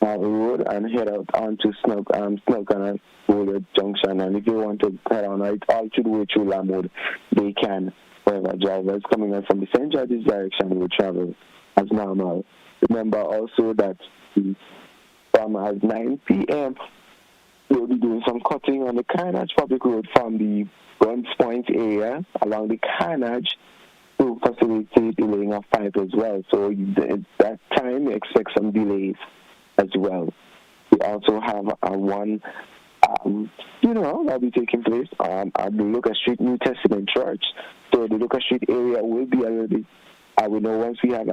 Road and head out onto Snow Corner Road Junction. And if you want to head on right all through the way through Lamode, they can. However, drivers coming out from the St. George's direction will travel as normal. Remember also that from 9 p.m. we'll be doing some cutting on the Carnage Public Road from the Guns Point area along the Carnage to facilitate the laying of pipe as well. So at that time we expect some delays as well. We also have one that'll be taking place at the Lucas Street New Testament Church. So the Lucas Street area will be a little bit, we know once we have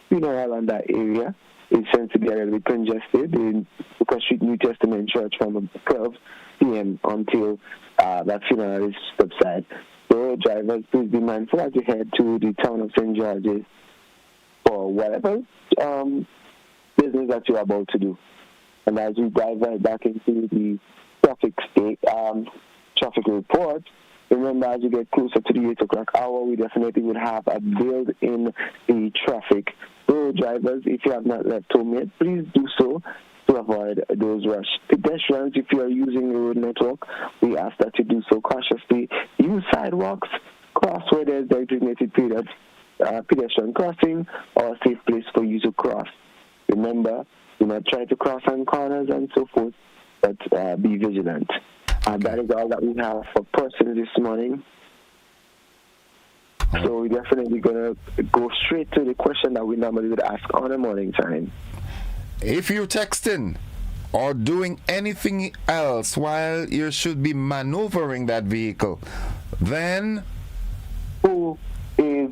funeral on that area, it tends to be a little bit congested. The Lucas Street New Testament Church from 12 p.m. until that funeral is subsided. So drivers, please be mindful as you head to the town of St. George's for whatever business that you're about to do. And as we dive right back into the traffic report, Remember, as we get closer to the 8 o'clock hour, we definitely would have a build in the traffic. Road drivers, if you have not left home yet, please do so to avoid those rush. Pedestrians, if you are using the road network, we ask that you do so cautiously. Use sidewalks, cross where there's designated pedestrian crossing or a safe place for you to cross. Remember, do not try to cross on corners and so forth, but be vigilant. That is all that we have for persons this morning. So we're definitely going to go straight to the question that we normally would ask on a morning time.
If you're texting or doing anything else while you should be maneuvering that vehicle, then
who is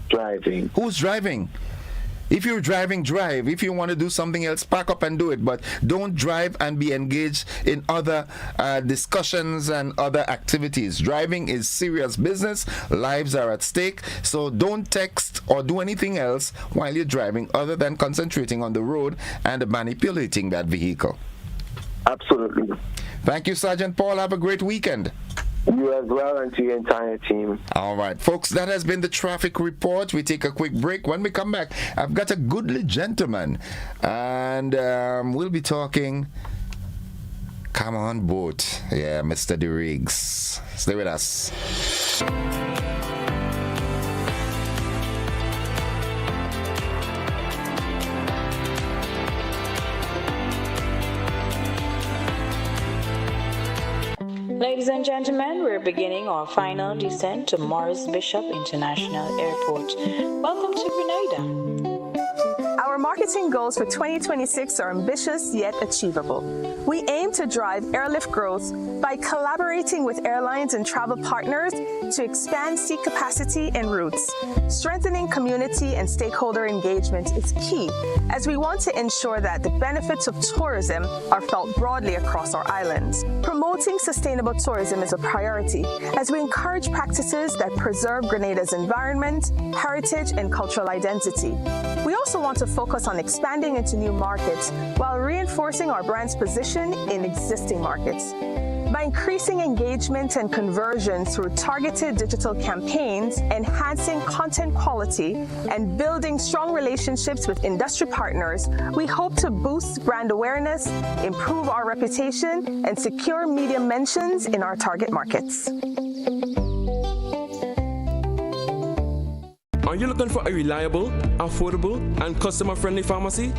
driving?
Who's driving? If you're driving, drive. If you want to do something else, pack up and do it. But don't drive and be engaged in other discussions and other activities. Driving is serious business. Lives are at stake. So don't text or do anything else while you're driving other than concentrating on the road and manipulating that vehicle.
Absolutely.
Thank you, Sergeant Paul. Have a great weekend.
You as well, and to your entire team.
All right, folks, that has been the traffic report. We take a quick break. When we come back, I've got a goodly gentleman, and we'll be talking. Come on, boat. Yeah, Mr. DeRiggs. Stay with us.
Ladies and gentlemen, we're beginning our final descent to Morris Bishop International Airport. Welcome to Grenada.
Our marketing goals for 2026 are ambitious yet achievable. We aim to drive airlift growth by collaborating with airlines and travel partners to expand seat capacity and routes. Strengthening community and stakeholder engagement is key, as we want to ensure that the benefits of tourism are felt broadly across our islands. Promoting sustainable tourism is a priority, as we encourage practices that preserve Grenada's environment, heritage, and cultural identity. We also want to focus on expanding into new markets while reinforcing our brand's position in existing markets. By increasing engagement and conversion through targeted digital campaigns, enhancing content quality, and building strong relationships with industry partners, we hope to boost brand awareness, improve our reputation, and secure media mentions in our target markets.
Are you looking for a reliable, affordable, and customer-friendly pharmacy?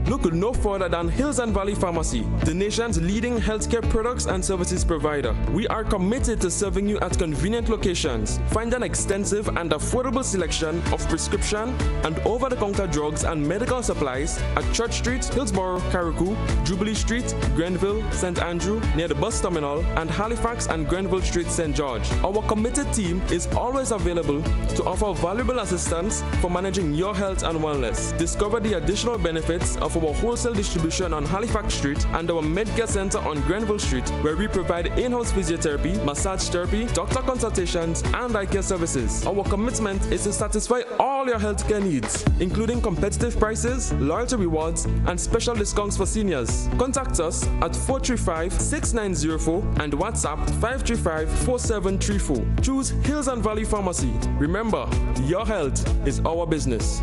Look no further than Hills and Valley Pharmacy, the nation's leading healthcare products and services provider. We are committed to serving you at convenient locations. Find an extensive and affordable selection of prescription and over-the-counter drugs and medical supplies at Church Street, Hillsborough, Carriacou, Jubilee Street, Grenville, St. Andrew, near the bus terminal, and Halifax and Grenville Street, St. George. Our committed team is always available to offer valuable assistance for managing your health and wellness. Discover the additional benefits of our wholesale distribution on Halifax Street and our Medcare Center on Grenville Street, where we provide in-house physiotherapy, massage therapy, doctor consultations, and eye care services. Our commitment is to satisfy all your healthcare needs, including competitive prices, loyalty rewards, and special discounts for seniors. Contact us at 435-6904 and WhatsApp 535-4734. Choose Hills and Valley Pharmacy. Remember, your health is our business.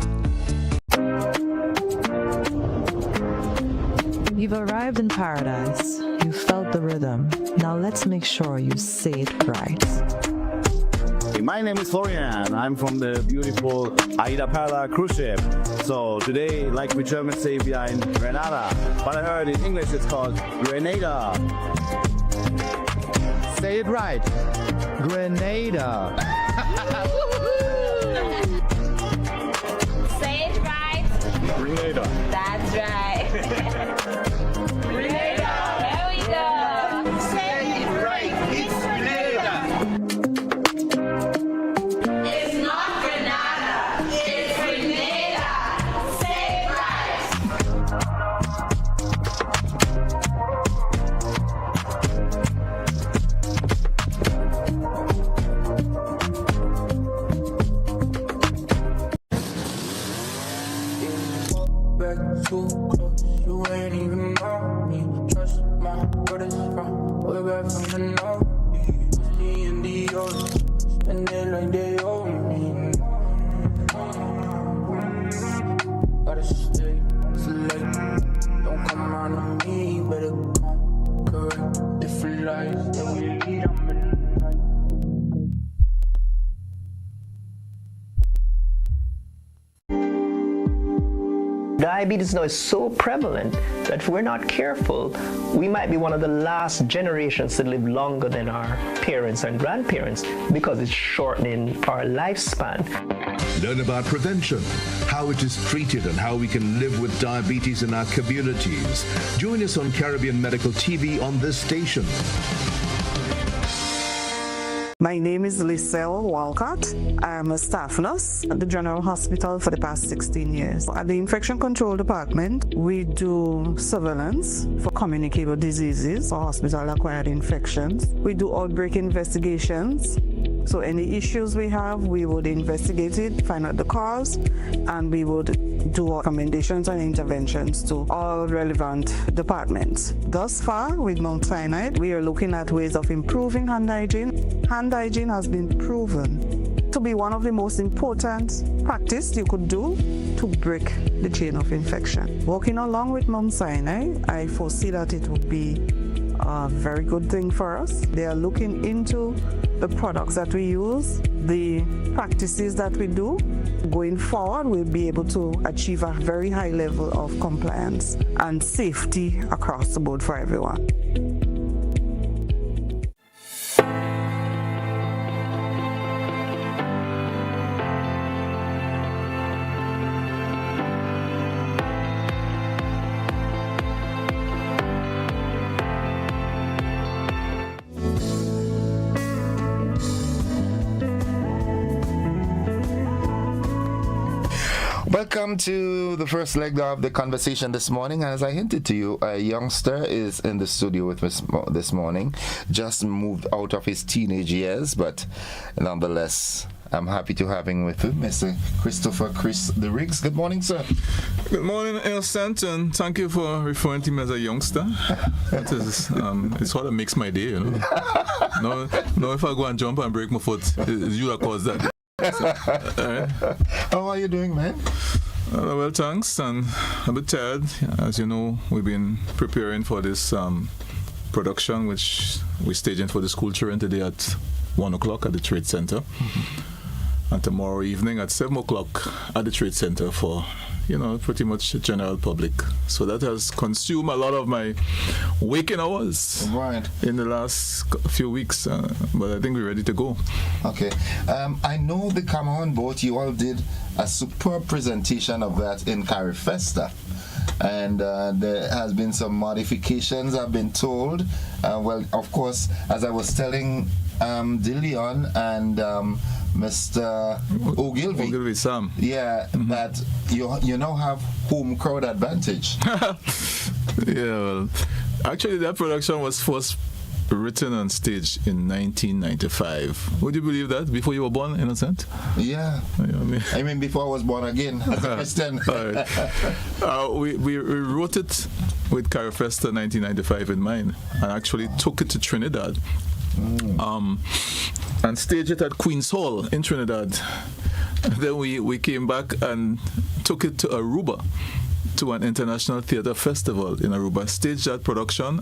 You've arrived in paradise. You felt the rhythm. Now let's make sure you say it right.
Hey, my name is Florian. I'm from the beautiful Aida Perla cruise ship. So today, like we Germans say, we are in Grenada. But I heard in English it's called Grenada. Say it right. Grenada.
Say it right.
Grenada.
That's right. Grenada. There we go. Say it right. It's Grenada. It's not Grenada. It's Grenada. Say it right.
Back too close, you ain't even know me. Trust my brothers from way back from the north. money in the ocean, spend it like they owe me. Gotta stay select, don't come around to me, better come correct. Different lives that we lead, I'm in the night.
Diabetes now is so prevalent that if we're not careful, we might be one of the last generations to live longer than our parents and grandparents because it's shortening our lifespan.
Learn about prevention, how it is treated, and how we can live with diabetes in our communities. Join us on Caribbean Medical TV on this station.
My name is Liselle Walcott. I'm a staff nurse at the General Hospital for the past 16 years. At the Infection Control Department, we do surveillance for communicable diseases or hospital-acquired infections. We do outbreak investigations. So any issues we have, we would investigate it, find out the cause, and we would do recommendations and interventions to all relevant departments. Thus far, with Mount Sinai, we are looking at ways of improving hand hygiene. Hand hygiene has been proven to be one of the most important practices you could do to break the chain of infection. Working along with Mount Sinai, I foresee that it would be a very good thing for us. They are looking into the products that we use, the practices that we do. Going forward, we'll be able to achieve a very high level of compliance and safety across the board for everyone.
Welcome to the first leg of the conversation this morning. As I hinted to you, a youngster is in the studio with us this morning. Just moved out of his teenage years, but nonetheless, I'm happy to have him with you, Mr. Christopher Chris the Riggs. Good morning, sir.
Good morning, Innocent, and thank you for referring to me as a youngster. That is, it's what makes my day, you know. No, if I go and jump and break my foot, it's you that caused that. Right.
How are you doing, man?
Well, thanks, and a bit tired. As you know, we've been preparing for this production, which we're staging for the school children today at 1 o'clock at the Trade Center, and tomorrow evening at 7 o'clock at the Trade Center for, pretty much the general public. So that has consumed a lot of my waking hours in the last few weeks, but I think we're ready to go.
Okay. I know the Cameroon boat, you all did a superb presentation of that in Carifesta. And there has been some modifications, I've been told. Well, of course, as I was telling DeLeon and Mr. Ogilvy,
Sam.
Yeah, that you now have home crowd advantage.
Yeah, well, actually that production was first written on stage in 1995. Would you believe that? Before you were born, Innocent?
Yeah. I mean before I was born again as a Christian.
We wrote it with Carifesta 1995 in mind, and actually took it to Trinidad. And staged it at Queen's Hall in Trinidad. Then we came back and took it to Aruba, to an international theatre festival in Aruba. Staged that production.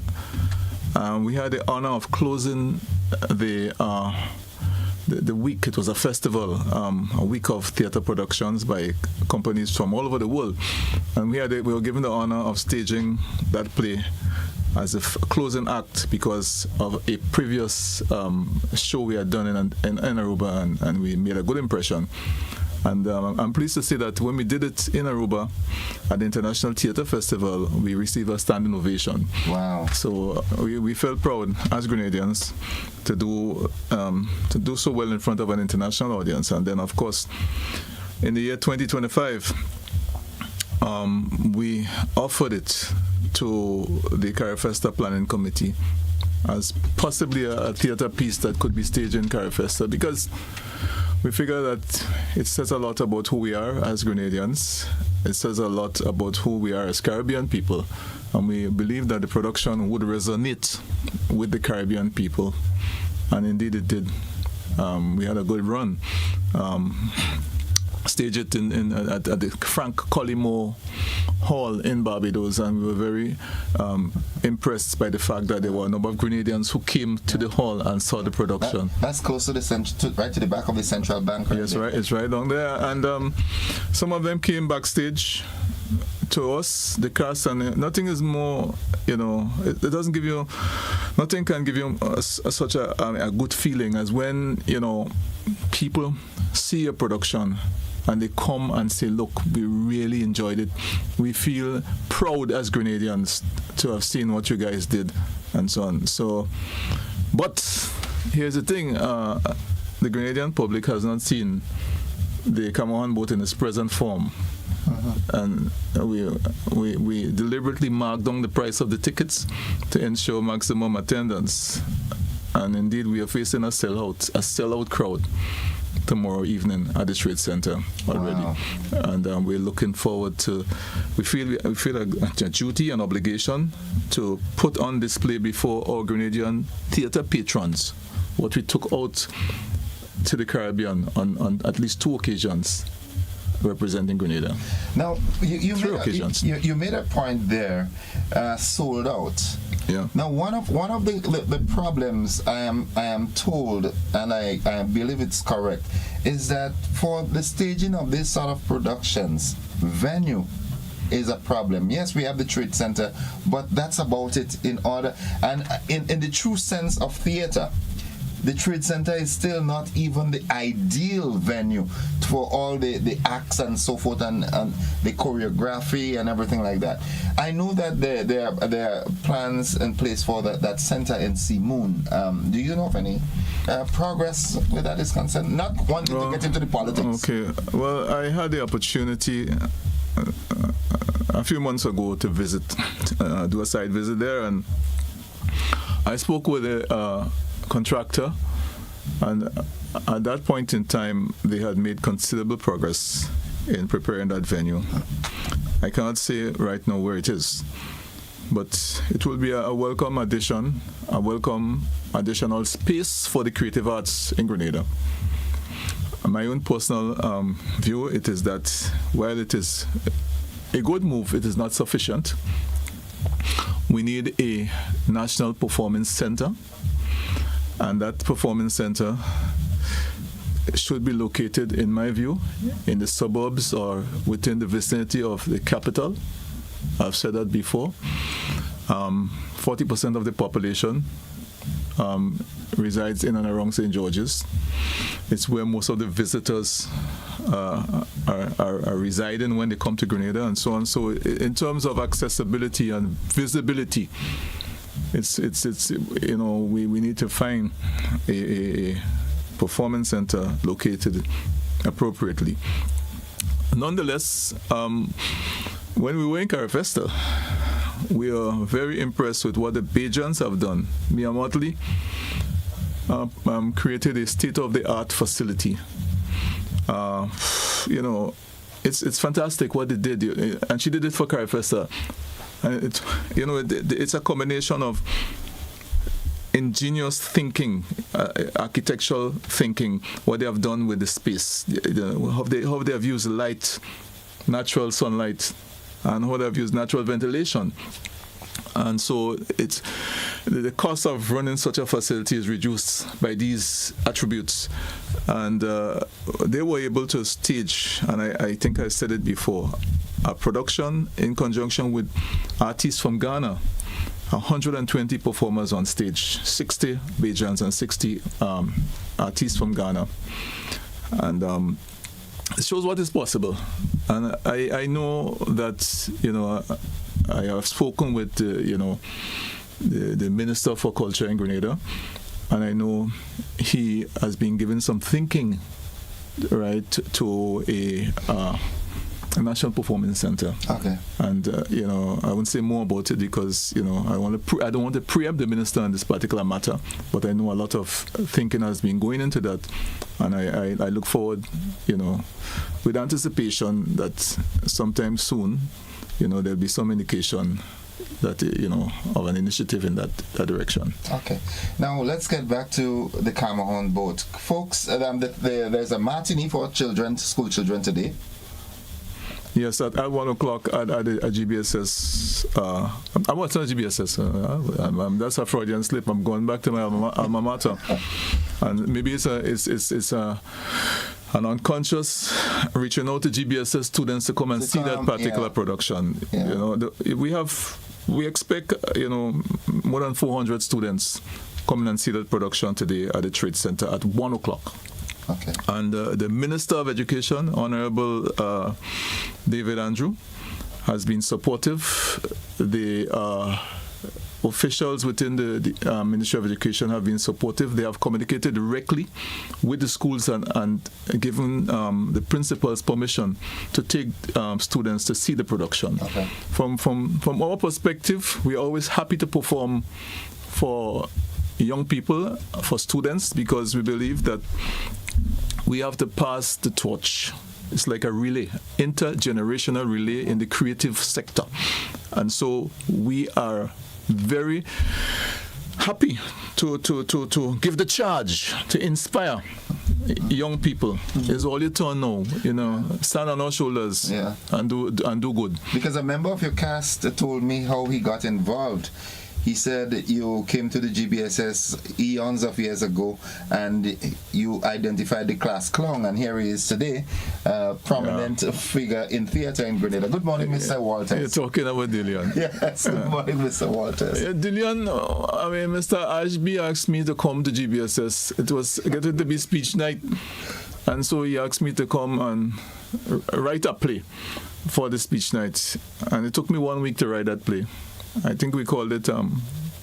We had the honor of closing the week. It was a festival, a week of theatre productions by companies from all over the world, and we were given the honor of staging that play as a closing act because of a previous show we had done in Aruba, and we made a good impression. And I'm pleased to say that when we did it in Aruba at the International Theatre Festival, we received a standing ovation.
Wow! So
we felt proud as Grenadians to do so well in front of an international audience. And then, of course, in the year 2025, we offered it to the Carifesta Planning Committee as possibly a theatre piece that could be staged in Carifesta, because we figure that it says a lot about who we are as Grenadians. It says a lot about who we are as Caribbean people. And we believe that the production would resonate with the Caribbean people. and indeed it did. We had a good run. Staged it at the Frank Collymore Hall in Barbados, and we were very impressed by the fact that there were a number of Grenadians who came to the hall and saw the production.
That's close to the right to the back of the Central Bank. Right?
Yes, right. It's right down there, and some of them came backstage to us, the cast, and nothing is more, it doesn't give you, nothing can give you such a good feeling as when, people see a production and they come and say, look, we really enjoyed it. We feel proud as Grenadians to have seen what you guys did, and so on. So, but here's the thing, the Grenadian public has not seen the Cameroon boat in its present form. And we deliberately marked down the price of the tickets to ensure maximum attendance. And indeed, we are facing a sellout crowd tomorrow evening at the Trade Center already. Wow. And we're looking forward to. We feel a duty and obligation to put on display before our Grenadian theatre patrons what we took out to the Caribbean on at least 2 occasions, representing Grenada.
Now, you made a point there, sold out.
Yeah.
Now, one of the problems I am told, and I believe it's correct, is that for the staging of this sort of productions, venue is a problem. Yes, we have the Trade Center, but that's about it. In the true sense of theater, the Trade Center is still not even the ideal venue for all the acts and so forth, and the choreography and everything like that. I know that there are plans in place for that center in Simoon. Do you know of any progress with that is concerned? Not wanting to get into the politics.
Okay. Well, I had the opportunity a few months ago to visit, do a site visit there, and I spoke with a contractor, and at that point in time they had made considerable progress in preparing that venue. I cannot say right now where it is, but it will be a welcome addition, a welcome additional space for the creative arts in Grenada. My own personal view, it is that while it is a good move, it is not sufficient. We need a national performance center, and that performance center should be located, in my view, in the suburbs or within the vicinity of the capital. I've said that before. 40% of the population resides in and around St. George's. It's where most of the visitors are residing when they come to Grenada, and so on. So in terms of accessibility and visibility, it's we need to find a performance center located appropriately. Nonetheless, when we were in Carifesta, we are very impressed with what the Bajans have done. Mia Motley created a state-of-the-art facility. It's fantastic what they did, and she did it for Carifesta. And it's a combination of ingenious thinking, architectural thinking, what they have done with the space, how they have used light, natural sunlight, and how they have used natural ventilation. And so it's the cost of running such a facility is reduced by these attributes. And they were able to stage, and I think I said it before, a production in conjunction with artists from Ghana. 120 performers on stage, 60 Bajans and 60 artists from Ghana. And it shows what is possible. And I know that, I have spoken with, the Minister for Culture in Grenada, and I know he has been given some thinking, right, to a National Performance Center.
Okay.
And I won't say more about it because I don't want to preempt the minister on this particular matter. But I know a lot of thinking has been going into that, and I look forward, with anticipation that sometime soon, there'll be some indication of an initiative in that direction.
Okay. Now let's get back to the Cameron boat, folks. There's a matinee for school children today.
Yes, at 1 o'clock at GBSS. I'm not GBSS. That's a Freudian slip. I'm going back to my alma mater, and maybe it's an unconscious reaching out to GBSS students to come and see that particular production. Yeah. We expect more than 400 students coming and see that production today at the Trade Center at 1 o'clock.
Okay.
And the Minister of Education, Honorable David Andrew, has been supportive. The officials within the Ministry of Education have been supportive. They have communicated directly with the schools and given the principals permission to take students to see the production.
Okay.
From our perspective, we are always happy to perform for young people, for students, because we believe that we have to pass the torch. It's like a relay, intergenerational relay in the creative sector. And so we are very happy to give the charge, to inspire young people. It's all you turn now, stand on our shoulders and do good.
Because a member of your cast told me how he got involved. He said you came to the GBSS eons of years ago and you identified the class clown, and here he is today, prominent figure in theatre in Grenada. Good morning, Mr. Walters.
You're talking about Dillian.
Yes, good morning, Mr. Walters.
Dillian, Mr. Ashby asked me to come to GBSS. It was getting to be speech night, and so he asked me to come and write a play for the speech night. And it took me 1 week to write that play. I think we called it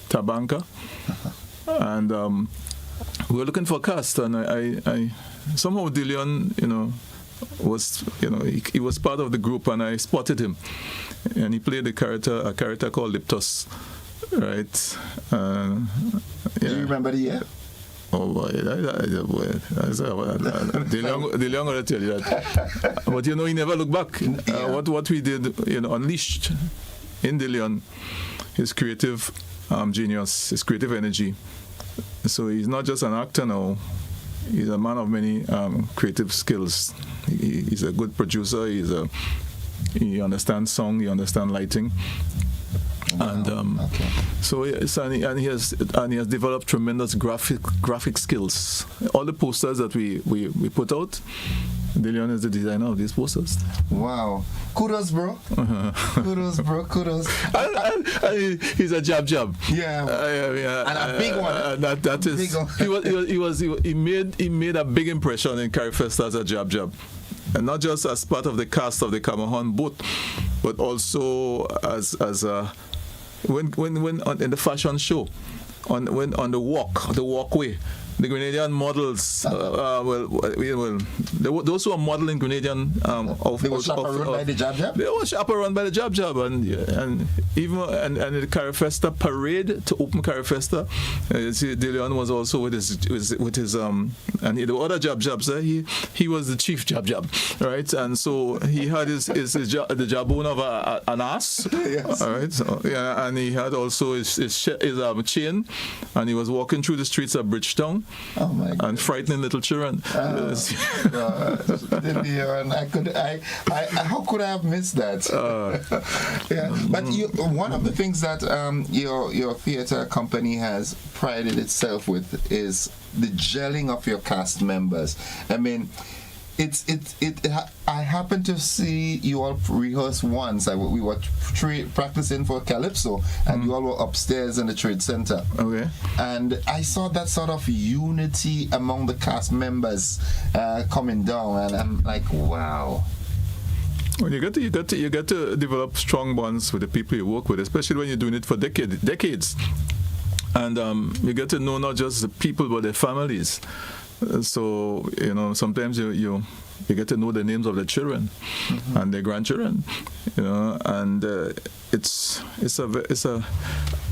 Tabanka, and we were looking for a cast, and I somehow Dillian, he was part of the group, and I spotted him, and he played a character called Liptos, right?
Do you remember the year?
Oh boy, Dillian gonna tell you that, but he never looked back. What we did, unleashed in Dillian his creative genius, his creative energy. So he's not just an actor now, he's a man of many creative skills. He's a good producer, he understands song, he understands lighting. And so he has developed tremendous graphic skills. All the posters that we put out, Dillian is the designer of these posters. Wow.
Kudos, bro. Kudos, bro. Kudos.
And he's a jab.
Yeah. And a big one.
That is. Big one. He made a big impression in Carifesta as a jab. And not just as part of the cast of the Cameron boat, but also as when in the fashion show, on the walkway, the Grenadian models, those who are modeling Grenadian,
they were chaperoned by the jab.
They were chaperoned by the jab, and even the Carifesta parade to open Carifesta, Dillian was also with his and the other jabs there. He was the chief jab, right? And so he had the jabon of an ass,
yes.
All right. So, and he had also his chain, and he was walking through the streets of Bridgetown.
Oh my God.
And frightening little children.
How could I have missed that? But one of the things that your theatre company has prided itself with is the gelling of your cast members. I mean, I happened to see you all rehearse once. We were practicing for Calypso, and you all were upstairs in the Trade Center.
Okay.
And I saw that sort of unity among the cast members coming down, and I'm like, wow.
Well, you get to develop strong bonds with the people you work with, especially when you're doing it for decades. And you get to know not just the people but their families. So sometimes you get to know the names of the children and their grandchildren, and it's a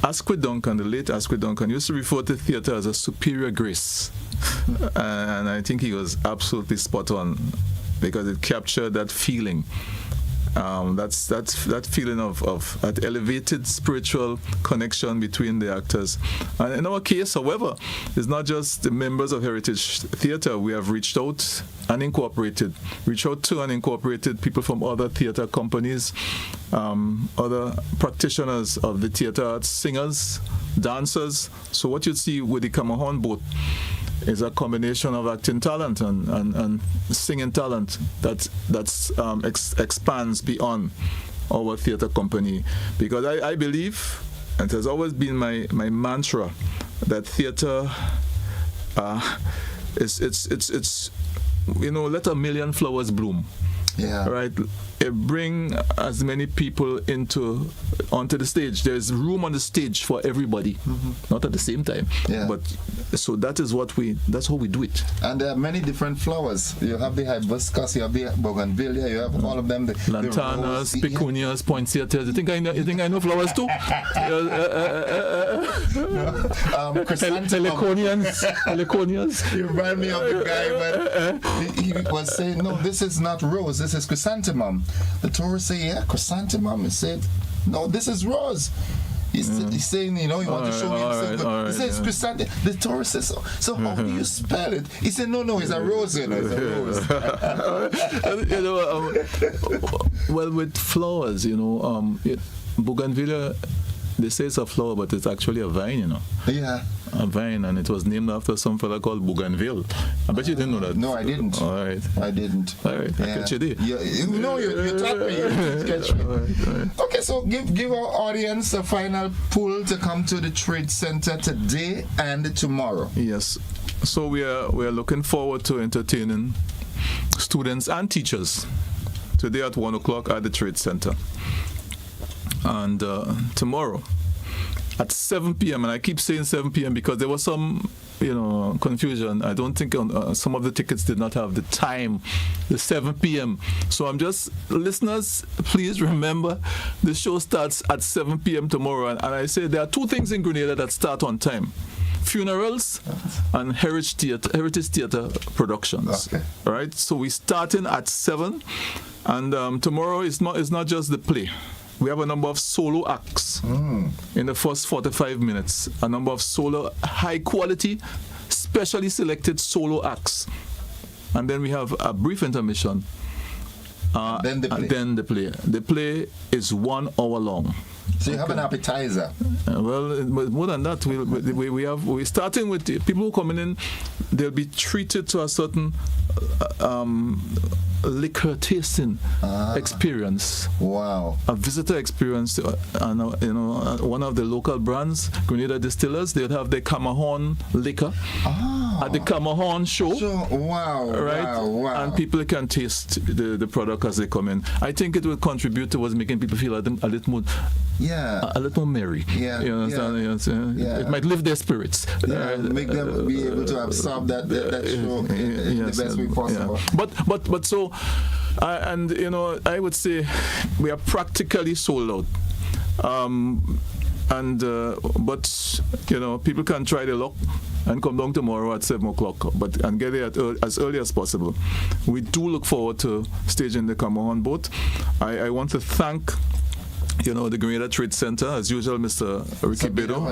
Asquith Duncan, the late Asquith Duncan, used to refer to theatre as a superior grace, and I think he was absolutely spot on, because it captured that feeling. That's that feeling of that elevated spiritual connection between the actors. And in our case, however, it's not just the members of Heritage Theatre. We have reached out to and incorporated people from other theatre companies, other practitioners of the theatre arts, singers, dancers. So what you see with the Camahorn boat is a combination of acting talent and singing talent that expands beyond our theatre company. Because I believe, and it has always been my mantra, that theatre it's let a million flowers bloom. Yeah. Right. Bring as many people onto the stage. There's room on the stage for everybody, not at the same time. Yeah. But so that's how we do it.
And there are many different flowers. You have the hibiscus, you have the bougainvillea, you have all of them. The
lantanas, pecunias, poinsettias. You think I know flowers too? Heliconians.
You remind me of the guy when he was saying, no, this is not rose, this is chrysanthemum. The tourist say, yeah, chrysanthemum. He said, no, this is rose. He's saying, he wants to show me himself. He says chrysanthemum. The tourist says, so how do you spell it? He said, no, it's a rose. It's a rose.
Well, with flowers, bougainvillea, they say it's a flower, but it's actually a vine,
Yeah.
A vine, and it was named after some fella called Bougainville. I bet you didn't know that.
No, I didn't.
All right.
I didn't.
All right. Yeah. I catch you there.
You taught me. You catch me. All right. Okay, so give our audience a final pull to come to the Trade Center today and tomorrow.
Yes. So we are looking forward to entertaining students and teachers today at 1 o'clock at the Trade Center. And tomorrow at 7 p.m. and I keep saying 7 p.m. because there was some confusion. I don't think some of the tickets did not have the time, the 7 p.m. So I'm just, listeners, please remember the show starts at 7 p.m. tomorrow. And I say there are two things in Grenada that start on time: funerals and heritage theatre productions. Okay. All right, so we're starting at 7, and tomorrow is not just the play. We have a number of solo acts in the first 45 minutes. A number of solo, high quality, specially selected solo acts. And then we have a brief intermission.
Then
the play. The play is 1 hour long.
So you have an appetizer.
Well, more than that, we're starting with the people who coming in. They'll be treated to a certain liquor tasting experience.
Wow!
A visitor experience, and one of the local brands, Grenada Distillers, they'll have the Camahorn liquor at the Camahorn show.
Wow!
Right,
wow.
And people can taste the product as they come in. I think it will contribute towards making people feel a little more.
Yeah.
A little more merry.
Yeah.
You understand? Yeah. It might lift their spirits.
Make them be able to absorb that show in the best way possible.
Yeah. But so, I would say we are practically sold out. But people can try their luck and come down tomorrow at 7 o'clock, and get there as early as possible. We do look forward to staging the Camahorn boat. I want to thank the Grenada Trade Center, as usual, Mr. Ricky Bedo,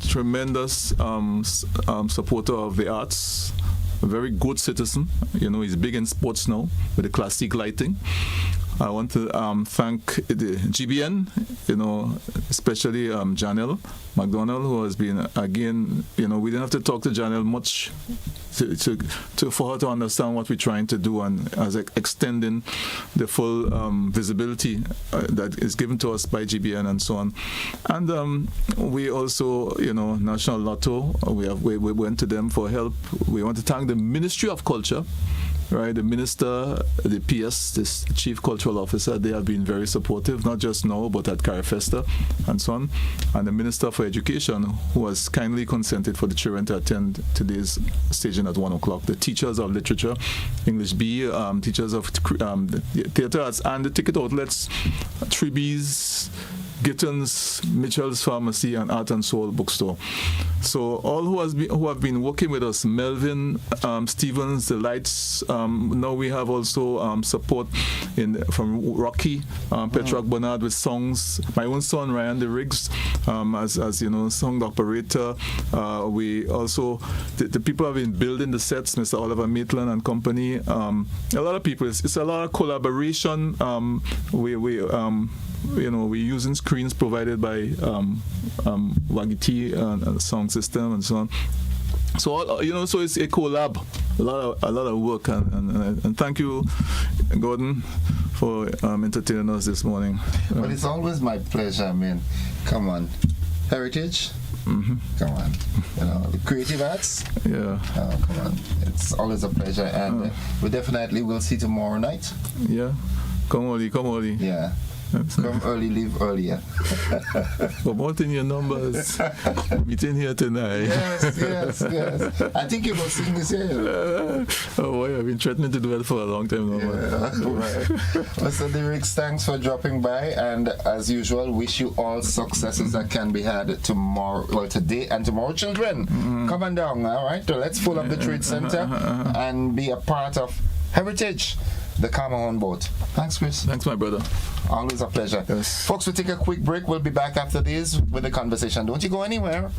tremendous supporter of the arts, a very good citizen. He's big in sports now with the classic lighting. I want to thank the GBN, especially Janelle McDonald, who has been, again, we didn't have to talk to Janelle much for her to understand what we're trying to do, and as extending the full visibility that is given to us by GBN and so on. And we also, National Lotto, we went to them for help. We want to thank the Ministry of Culture. Right, the minister, the PS, this chief cultural officer, they have been very supportive, not just now, but at Carifesta and so on. And the Minister for Education, who has kindly consented for the children to attend today's staging at 1 o'clock. The teachers of literature, English B, teachers of theatre arts, and the ticket outlets, Tribbees, Gittins, Mitchell's Pharmacy, and Art and Soul Bookstore. So all who have been working with us, Melvin, Stevens, the lights. Now we have also support from Rocky, Petrock Bernard with songs. My own son Ryan the Riggs, as you know, song operator. We also the people have been building the sets, Mr. Oliver Maitland and company. A lot of people. It's a lot of collaboration. We're using screens provided by Waggy T and sound system and so on. So so it's a collab, a lot of work, and thank you, Gordon, for entertaining us this morning.
Well, it's always my pleasure. I mean, come on, heritage. Mm-hmm. Come on, the creative arts.
Yeah.
Oh, come on, it's always a pleasure, and we definitely will see tomorrow night.
Yeah. Come early.
Yeah. Come early, leave earlier.
Promoting your numbers. Meeting here tonight.
Yes. I think you will sing this here.
Oh boy, I've been threatening to do it for a long time now.
Right. Mr. Lyrics, thanks for dropping by, and as usual, wish you all successes that can be had tomorrow, today and tomorrow. Children, come on down, all right? So let's pull up the Trade Center and be a part of Heritage, the Cameroon boat. Thanks, Chris.
Thanks, my brother.
Always a pleasure.
Yes.
Folks, we'll take a quick break. We'll be back after this with the conversation. Don't you go anywhere.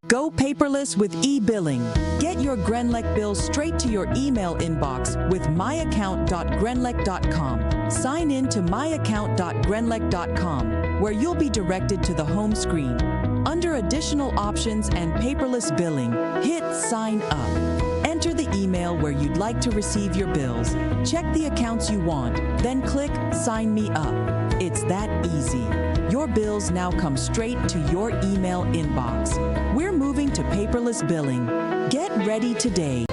Go paperless with e-billing. Get your Grenlec bill straight to your email inbox with myaccount.grenlec.com. Sign in to myaccount.grenlec.com, where you'll be directed to the home screen. Under additional options and paperless billing, hit Sign Up. Enter the email where you'd like to receive your bills. Check the accounts you want, then click Sign Me Up. It's that easy. Your bills now come straight to your email inbox. We're moving to paperless billing. Get ready today.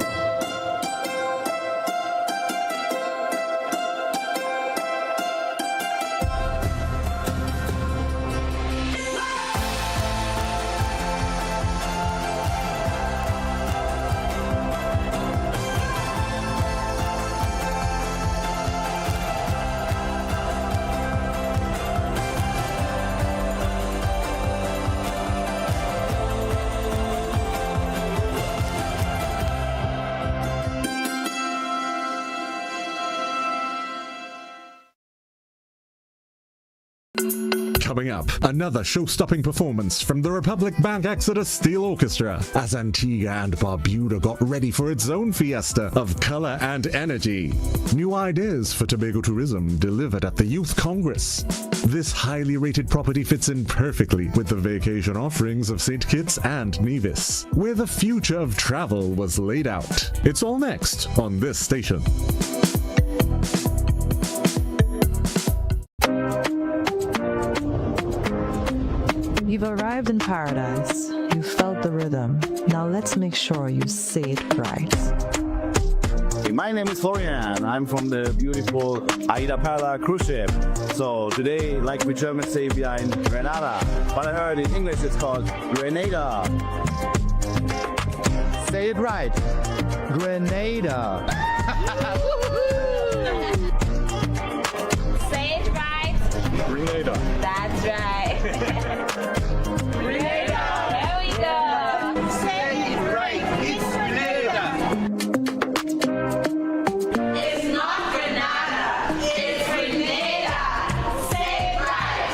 Coming up, another show-stopping performance from the Republic Bank Exeter Steel Orchestra as Antigua and Barbuda got ready for its own fiesta of color and energy. New ideas for Tobago tourism delivered at the Youth Congress. This highly rated property fits in perfectly with the vacation offerings of St. Kitts and Nevis, where the future of travel was laid out. It's all next on this station.
You've arrived in paradise. You felt the rhythm. Now let's make sure you say it right.
Hey, my name is Florian. I'm from the beautiful Aida Perla cruise ship. So today, like we Germans say, we are in Grenada. But I heard in English it's called Grenada.
Say it right. Grenada.
Say it right.
Grenada.
That's right. Grenada. There we go. Say it right. It's Grenada. It's not Grenada. It's Grenada. Say it right.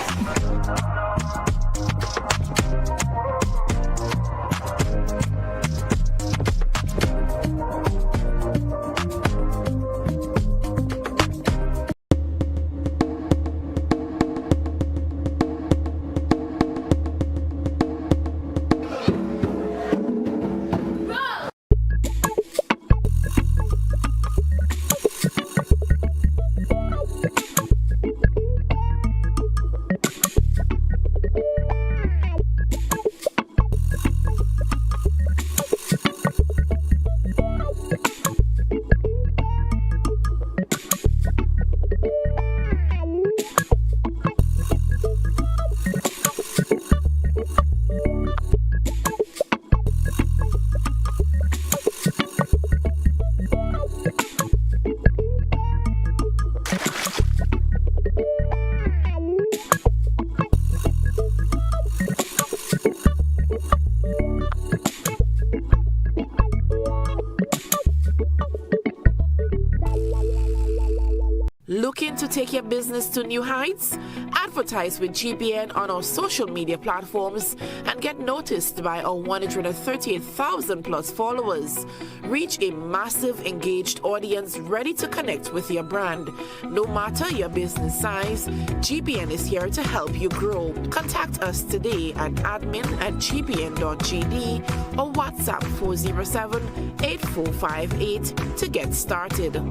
business to new heights? Advertise with GPN on our social media platforms and get noticed by our 138,000 plus followers. Reach a massive engaged audience ready to connect with your brand. No matter your business size, GPN is here to help you grow. Contact us today at admin@gpn.gd or WhatsApp 407-8458 to get started.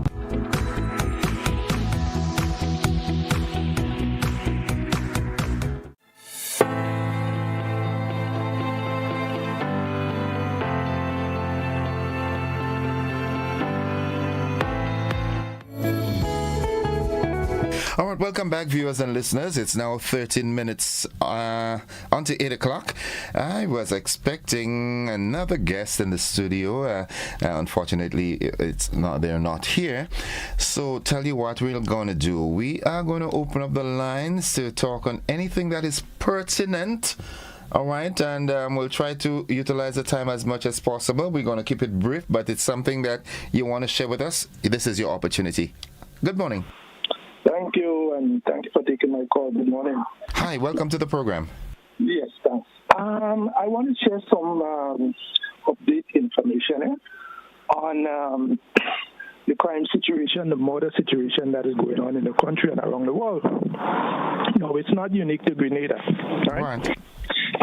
All right, welcome back, viewers and listeners. It's now 13 minutes onto 8 o'clock. I was expecting another guest in the studio. Unfortunately, they're not here. So tell you what we're going to do. We are going to open up the lines to talk on anything that is pertinent. All right, and we'll try to utilize the time as much as possible. We're going to keep it brief, but it's something that you want to share with us. This is your opportunity. Good morning.
Thank you, and thank you for taking my call. Good morning.
Hi, welcome to the program.
Yes, thanks. I want to share some update information on the crime situation, the murder situation that is going on in the country and around the world. No, it's not unique to Grenada. Right.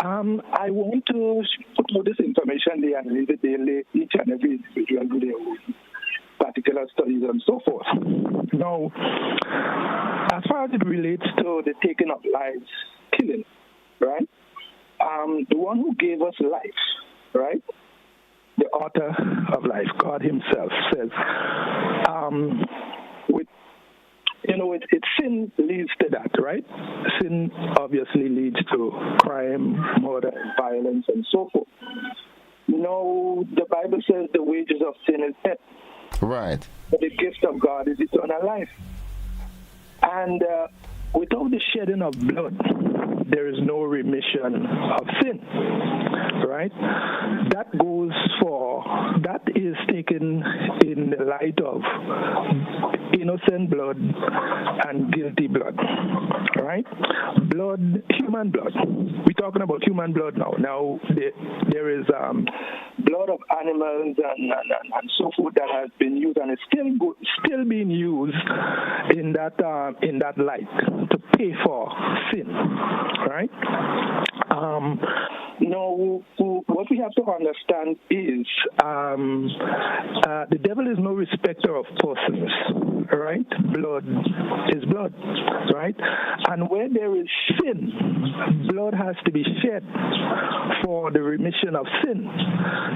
I want to put out this information there and leave it there, each and every individual do their own particular studies and so forth. Now, as far as it relates to the taking of lives, killing, right? The one who gave us life, right? The author of life, God himself, says, sin leads to that, right? Sin obviously leads to crime, murder, violence, and so forth. The Bible says the wages of sin is death.
Right.
But the gift of God is eternal life. And without the shedding of blood, there is no remission of sin. Right? That is taken in the light of innocent blood and guilty blood. Right? Blood, human blood. We're talking about human blood now. Now, there is blood of animals and so forth that has been used and is still being used in that light to pay for sin, right? What we have to understand is the devil is no respecter of persons, right? Blood is blood, right? And where there is sin, blood has to be shed for the remission of sin.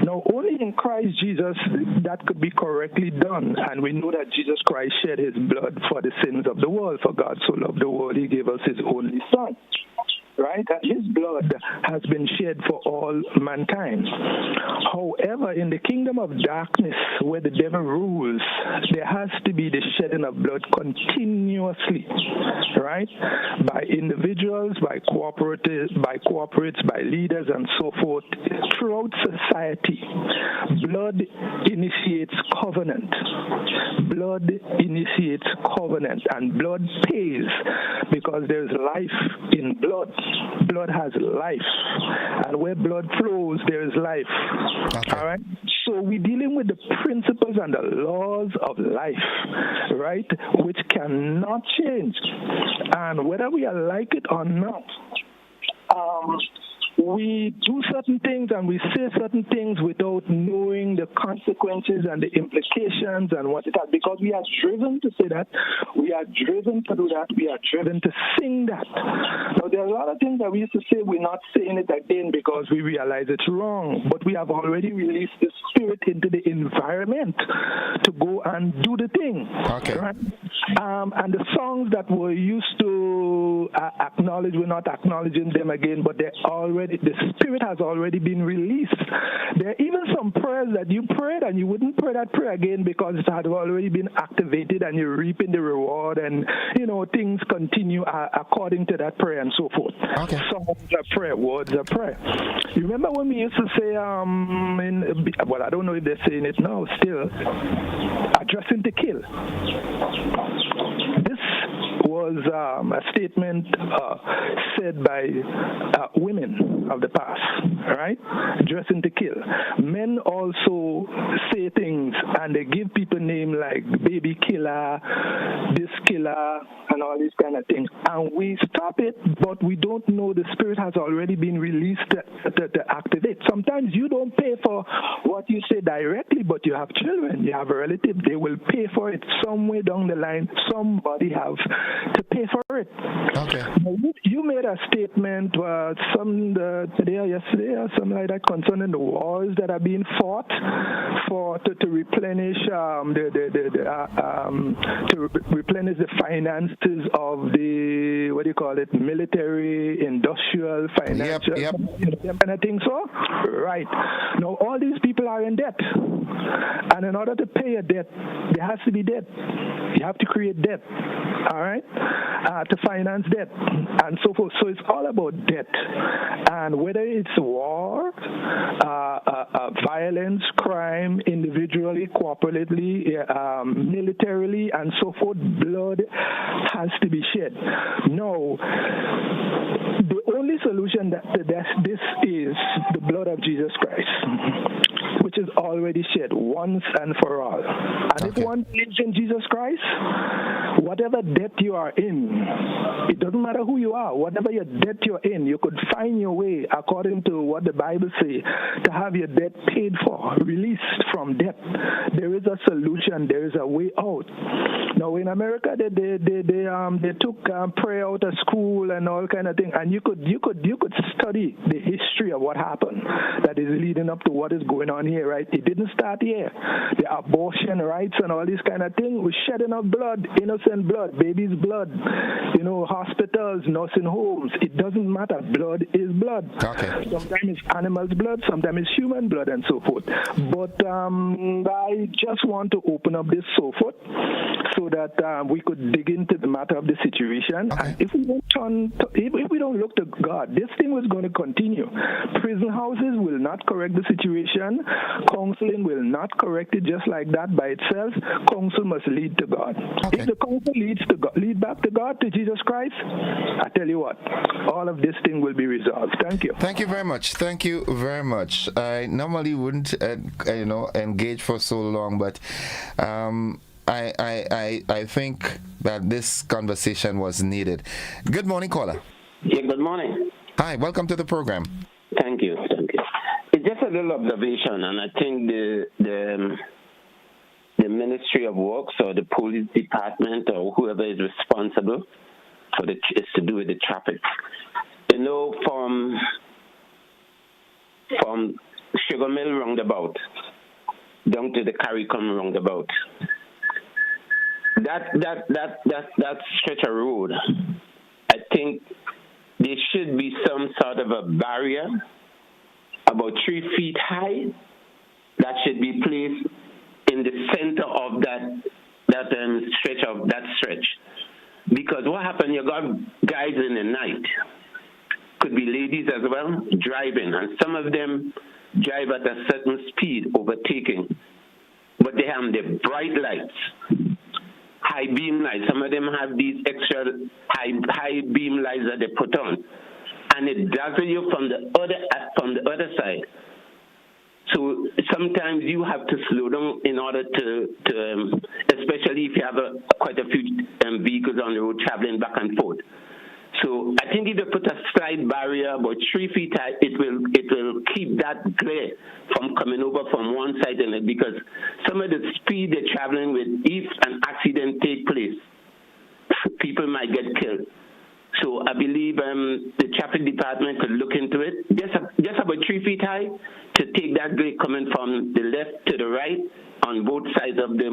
Now, only in Christ Jesus that could be correctly done, and we know that Jesus Christ shed his blood for the sins of the world. For God so loved the world, he gave us his only Son. Right? And his blood has been shed for all mankind. However, in the kingdom of darkness, where the devil rules, there has to be the shedding of blood continuously, right? By individuals, by cooperates, by leaders, and so forth. Throughout society, blood initiates covenant. Blood initiates covenant, and blood pays because there's life in blood. Blood has life, and where blood flows, there is life. Okay. All right. So we're dealing with the principles and the laws of life, right, which cannot change. And whether we like it or not, we do certain things and we say certain things without knowing the consequences and the implications and what it has, because we are driven to say that, we are driven to do that, we are driven to sing that. Now, there are a lot of things that we used to say, we're not saying it again because we realize it's wrong, but we have already released the spirit into the environment to go and do the thing. Okay. Right? And the songs that were used to acknowledge, we're not acknowledging them again, but they're already, the spirit has already been released. There are even some prayers that you prayed and you wouldn't pray that prayer again because it had already been activated and you're reaping the reward, and things continue according to that prayer and so forth. Okay. Songs are prayer, words are prayer. You remember when we used to say, I don't know if they're saying it now still, addressing to kill. This was was a statement said by women of the past, right? Dressing to kill. Men also say things and they give people names like baby killer, this killer, and all these kind of things. And we stop it, but we don't know the spirit has already been released to activate. Sometimes you don't pay for what you say directly, but you have children, you have a relative, they will pay for it somewhere down the line. Somebody have to pay for it.
Okay.
You made a statement today or yesterday or something like that concerning the wars that are being fought to replenish replenish the finances of the military, industrial, financial, and I think so. Right. Now all these people are in debt, and in order to pay a debt, there has to be debt. You have to create debt, all right, to finance debt and so forth. So it's all about debt, and whether it's war, violence, crime, individually, cooperatively, militarily, and so forth, blood has to be shed. No, the only solution to this is the blood of Jesus Christ, which is already shed once and for all. And if one believes in Jesus Christ, whatever debt you are in, it doesn't matter who you are, whatever your debt you're in, you could find your way, according to what the Bible says, to have your debt paid for, released from debt. There is a solution, there is a way out. Now in America, they took prayer out of school and all kind of thing, and you could study the history of what happened that is leading up to what is going on here, right? It didn't start here. The abortion rights and all this kind of thing was shedding of blood, innocent blood, babies' blood, hospitals, nursing homes. It doesn't matter. Blood is blood. Okay. Sometimes it's animals' blood, sometimes it's human blood, and so forth. But I just want to open up this so forth so that we could dig into the matter of the situation. Okay. And if we don't look to God, this thing was going to continue. Prison houses will not correct the situation. Counseling will not correct it just like that by itself. Counsel must lead to God. Okay. If the counsel lead back to God, to Jesus Christ, I tell you what, all of this thing will be resolved. Thank you.
Thank you very much. Thank you very much. I normally wouldn't, engage for so long, but I think that this conversation was needed. Good morning, caller.
Yeah, good morning.
Hi, welcome to the program.
Thank you. It's just a little observation, and I think the Ministry of Works or the police department or whoever is responsible for is to do with the traffic. From Sugar Mill roundabout down to the Caricom roundabout, that stretch of road, I think there should be some sort of a barrier about 3 feet high that should be placed in the center of that stretch. Because what happened, you got guys in the night, could be ladies as well, driving, and some of them drive at a certain speed, overtaking, but they have the bright lights, high beam lights. Some of them have these extra high beam lights that they put on, and it dazzles you from the other side. So sometimes you have to slow down in order to especially if you have quite a few vehicles on the road traveling back and forth. So I think if you put a slight barrier about 3 feet high, it will keep that glare from coming over from one side and because some of the speed they're traveling with, if an accident take place, people might get killed. So I believe the traffic department could look into it, just about 3 feet high, to take that glare coming from the left to the right on both sides of the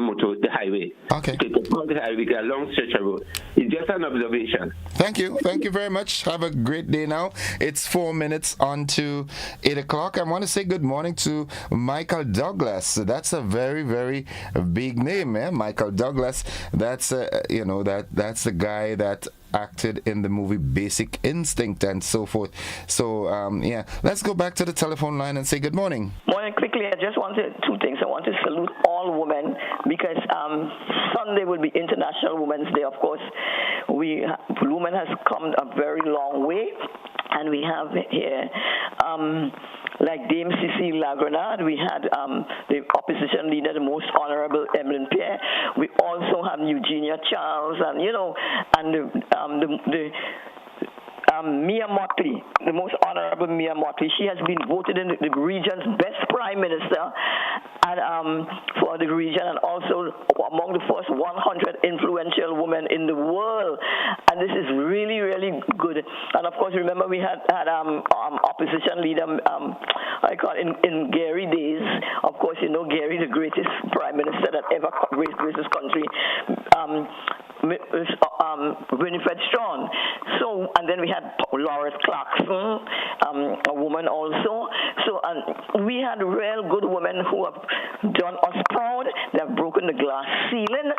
highway.
Okay.
To the highway, a long stretch of road. It's just an observation.
Thank you very much. Have a great day now. It's 4 minutes on to 8 o'clock. I want to say good morning to Michael Douglas. That's a very, very big name, Michael Douglas. That's that's the guy that acted in the movie Basic Instinct and so forth. So, yeah, let's go back to the telephone line and say good morning.
Morning. Quickly, I just wanted two things. I want to salute all women because Sunday will be International Women's Day. Of course, women has come a very long way, and we have here like Dame Cecile Grenada. We had the opposition leader, the most honorable Evelyn Pierre. We also have Eugenia Charles, and Mia Mottley, the most honorable Mia Mottley. She has been voted in the region's best prime minister and for the region, and also among the first 100 influential women in the world. And this is really, really good. And of course, remember we had opposition leader, I call it in Gary days. Of course, you know Gary, the greatest prime minister that ever graced this country. Winifred Straughn. So, and then we had Loris Clarkson, a woman also. So, we had real good women who have done us proud. They have broken the glass ceiling,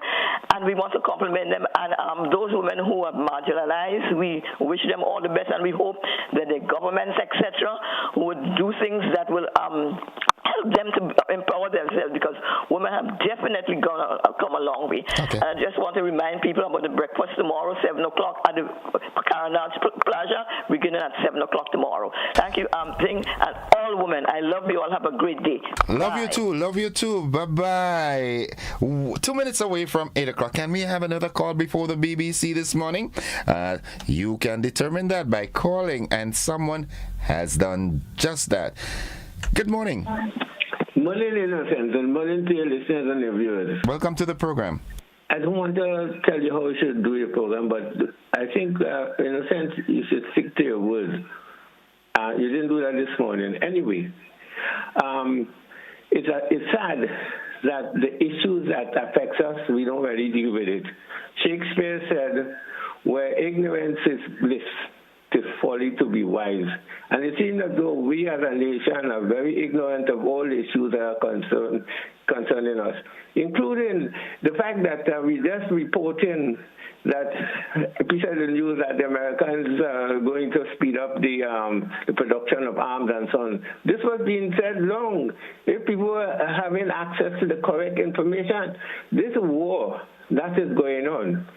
and we want to compliment them. And those women who are marginalized, we wish them all the best, and we hope that the governments, etc., would do things that will help them to empower themselves, because women have definitely come a long way.
Okay.
And I just want to remind people about the breakfast tomorrow, 7 o'clock at the Carnage Plaza, beginning at 7 o'clock tomorrow. Thank you, and all women, I love you all. Have a great day.
Love
Bye.
you too. Love you too. Bye-bye. 2 minutes away from 8 o'clock. Can we have another call before the BBC this morning? You can determine that by calling, and someone has done just that. Good morning.
Morning, Innocent, and morning to your listeners and your viewers.
Welcome to the program.
I don't want to tell you how you should do your program, but I think, in a sense, you should stick to your words. You didn't do that this morning. Anyway, it's sad that the issues that affects us, we don't really deal with it. Shakespeare said, where ignorance is bliss, 'tis folly to be wise. And it seems as though we as a nation are very ignorant of all issues that are concerning us, including the fact that we just reporting that a piece of the news that the Americans are going to speed up the production of arms and so on. This was being said long. If people are having access to the correct information, this war that is going on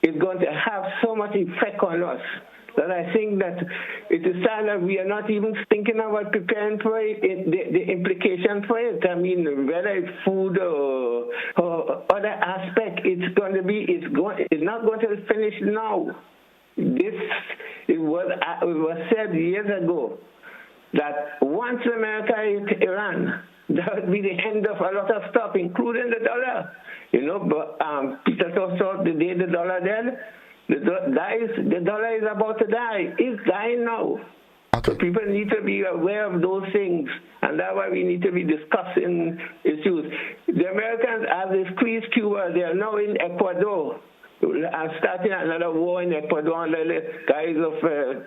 is going to have so much effect on us that I think that it is sad that we are not even thinking about preparing for it, the implications for it. I mean, whether it's food or other aspect, it's not going to finish now. It was said years ago that once America hit Iran, that would be the end of a lot of stuff, including the dollar. You know, but Peter saw the day the dollar dead. The dollar is about to die. It's dying now.
Okay.
So people need to be aware of those things, and that's why we need to be discussing issues. The Americans, as they squeeze Cuba, they are now in Ecuador, starting another war in Ecuador under the guise of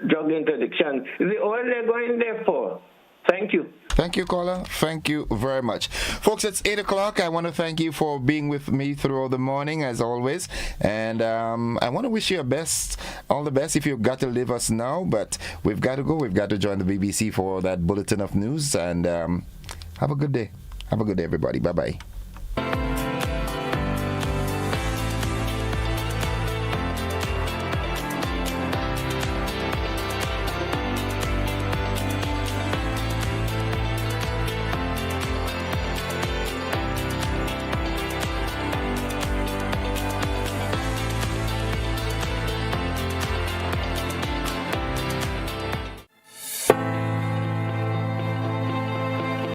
drug interdiction. Is all they're going there for? Thank you.
Thank you, caller. Thank you very much. Folks, it's 8 o'clock. I want to thank you for being with me throughout the morning, as always. And I want to wish you all the best if you've got to leave us now. But we've got to go. We've got to join the BBC for that bulletin of news. And have a good day. Have a good day, everybody. Bye-bye.